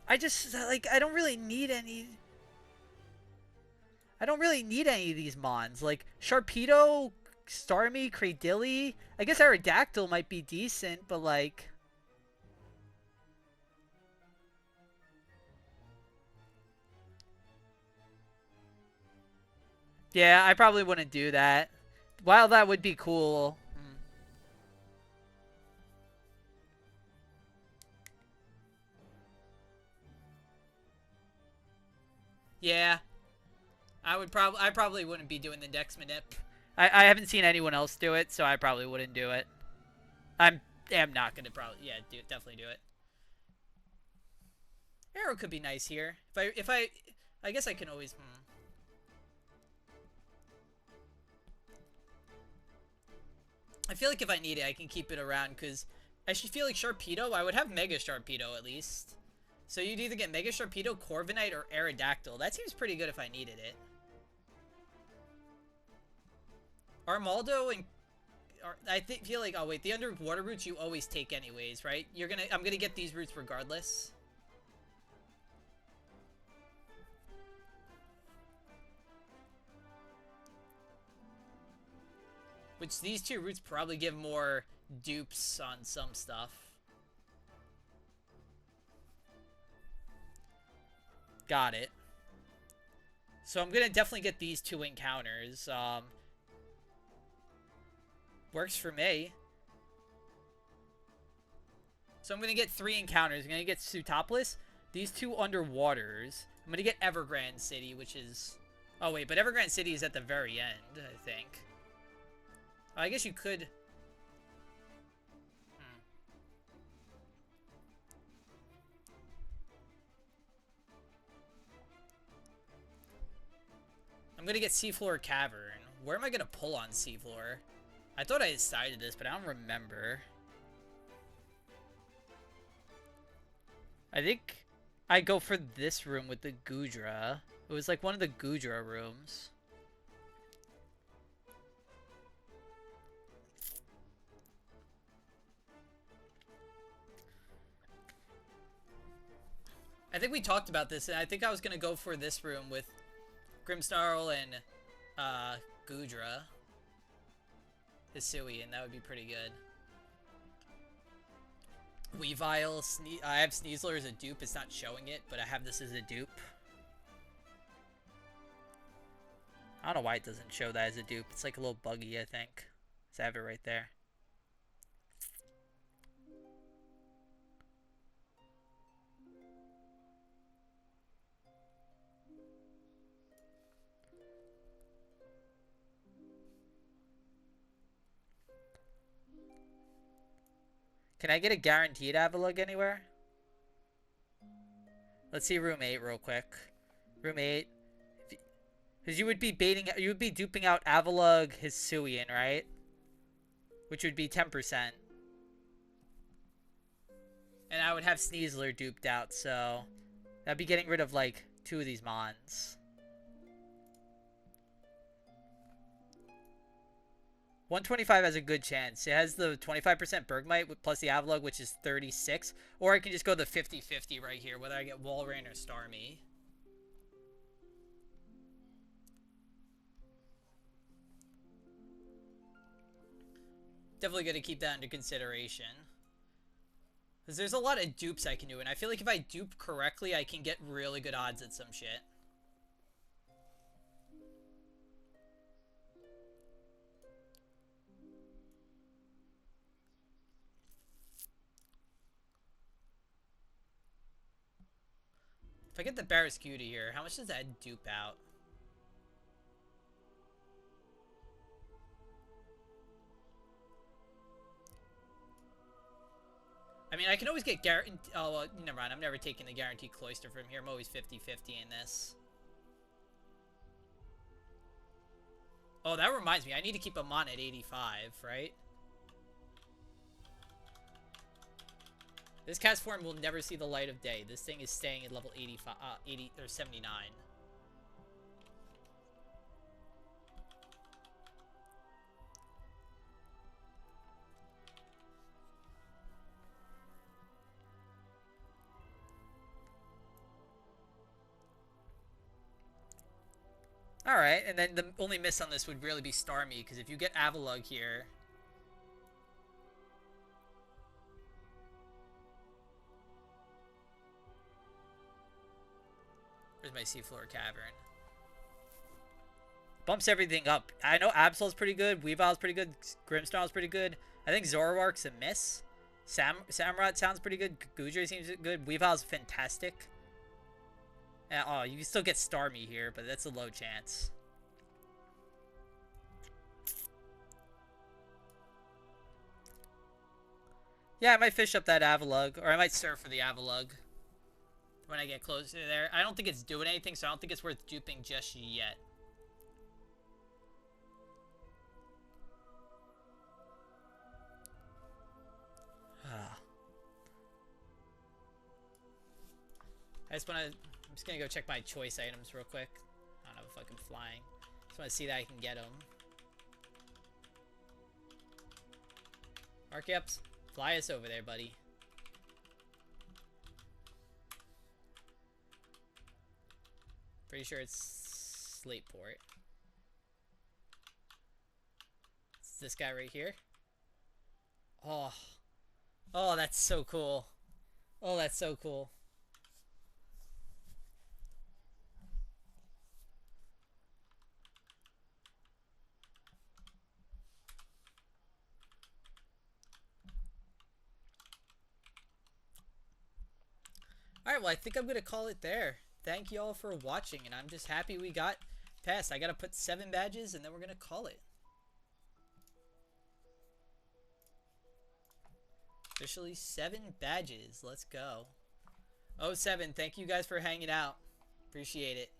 [SPEAKER 1] I just, like, I don't really need any... I don't really need any of these mons. Like, Sharpedo, Starmie, Cradilly. I guess Aerodactyl might be decent, but, like... Yeah, I probably wouldn't do that. While that would be cool. Yeah. I probably wouldn't be doing the Dex Manip. I haven't seen anyone else do it, so I probably wouldn't do it. I'm not gonna definitely do it. Arrow could be nice here. I guess I can always I feel like if I need it, I can keep it around, because I should feel like Sharpedo, I would have Mega Sharpedo at least. So you'd either get Mega Sharpedo, Corviknight, or Aerodactyl. That seems pretty good if I needed it. Armaldo and... feel like... Oh, wait. The underwater routes you always take anyways, right? I'm gonna get these routes regardless. Which these 2 routes probably give more dupes on some stuff. Got it. So I'm gonna definitely get these 2 encounters. Works for me. So I'm gonna get 3 encounters. I'm gonna get Sootopolis, these 2 underwaters. I'm gonna get Evergrande City, which is... Oh, wait, but Evergrande City is at the very end, I think. I guess you could... I'm gonna get Seafloor Cavern. Where am I gonna pull on Seafloor? I thought I decided this, but I don't remember. I think I go for this room with the Goodra. It was like one of the Goodra rooms. I think we talked about this, and I think I was gonna go for this room with Grimmsnarl and Gudra, Hisui, and that would be pretty good. Weavile, I have Sneasler as a dupe. It's not showing it, but I have this as a dupe. I don't know why it doesn't show that as a dupe. It's like a little buggy, I think. So I have it right there. Can I get a guaranteed Avalugg anywhere? Let's see room 8 real quick. Room 8. Because you would be duping out Avalugg, Hisuian, right? Which would be 10%. And I would have Sneasler duped out, so that'd be getting rid of like 2 of these mons. 125 has a good chance. It has the 25% Bergmite plus the Avalugg, which is 36. Or I can just go the 50-50 right here, whether I get Walrein or Starmie. Definitely going to keep that under consideration. Because there's a lot of dupes I can do, and I feel like if I dupe correctly, I can get really good odds at some shit. If I get the Barraskewda here, how much does that dupe out? I mean, I can always get oh, well, never mind. I'm never taking the Guaranteed Cloister from here. I'm always 50-50 in this. Oh, that reminds me. I need to keep a Mon at 85, right? This cast form will never see the light of day. This thing is staying at level 85, 80 or 79. Alright, and then the only miss on this would really be Starmie, because if you get Avalugg here... Where's my Seafloor Cavern? Bumps everything up. I know Absol's pretty good, Weavile's pretty good, Grimmsnarl's pretty good. I think Zoroark's a miss. Samurott sounds pretty good, Gudra seems good, Weavile's fantastic. Oh, you can still get Starmie here, but that's a low chance. Yeah, I might fish up that Avalugg, or I might surf for the Avalugg when I get closer there. I don't think it's doing anything, so I don't think it's worth duping just yet. I'm just gonna go check my choice items real quick. I don't know if I'm flying. Just want to see that I can get them. Archeops, fly us over there, buddy. Pretty sure it's Slateport. It's this guy right here. Oh. Oh, that's so cool. Oh, that's so cool. Alright, well, I think I'm going to call it there. Thank you all for watching, and I'm just happy we got past. I got to put 7 badges, and then we're going to call it. Officially 7 badges. Let's go. 07, thank you guys for hanging out. Appreciate it.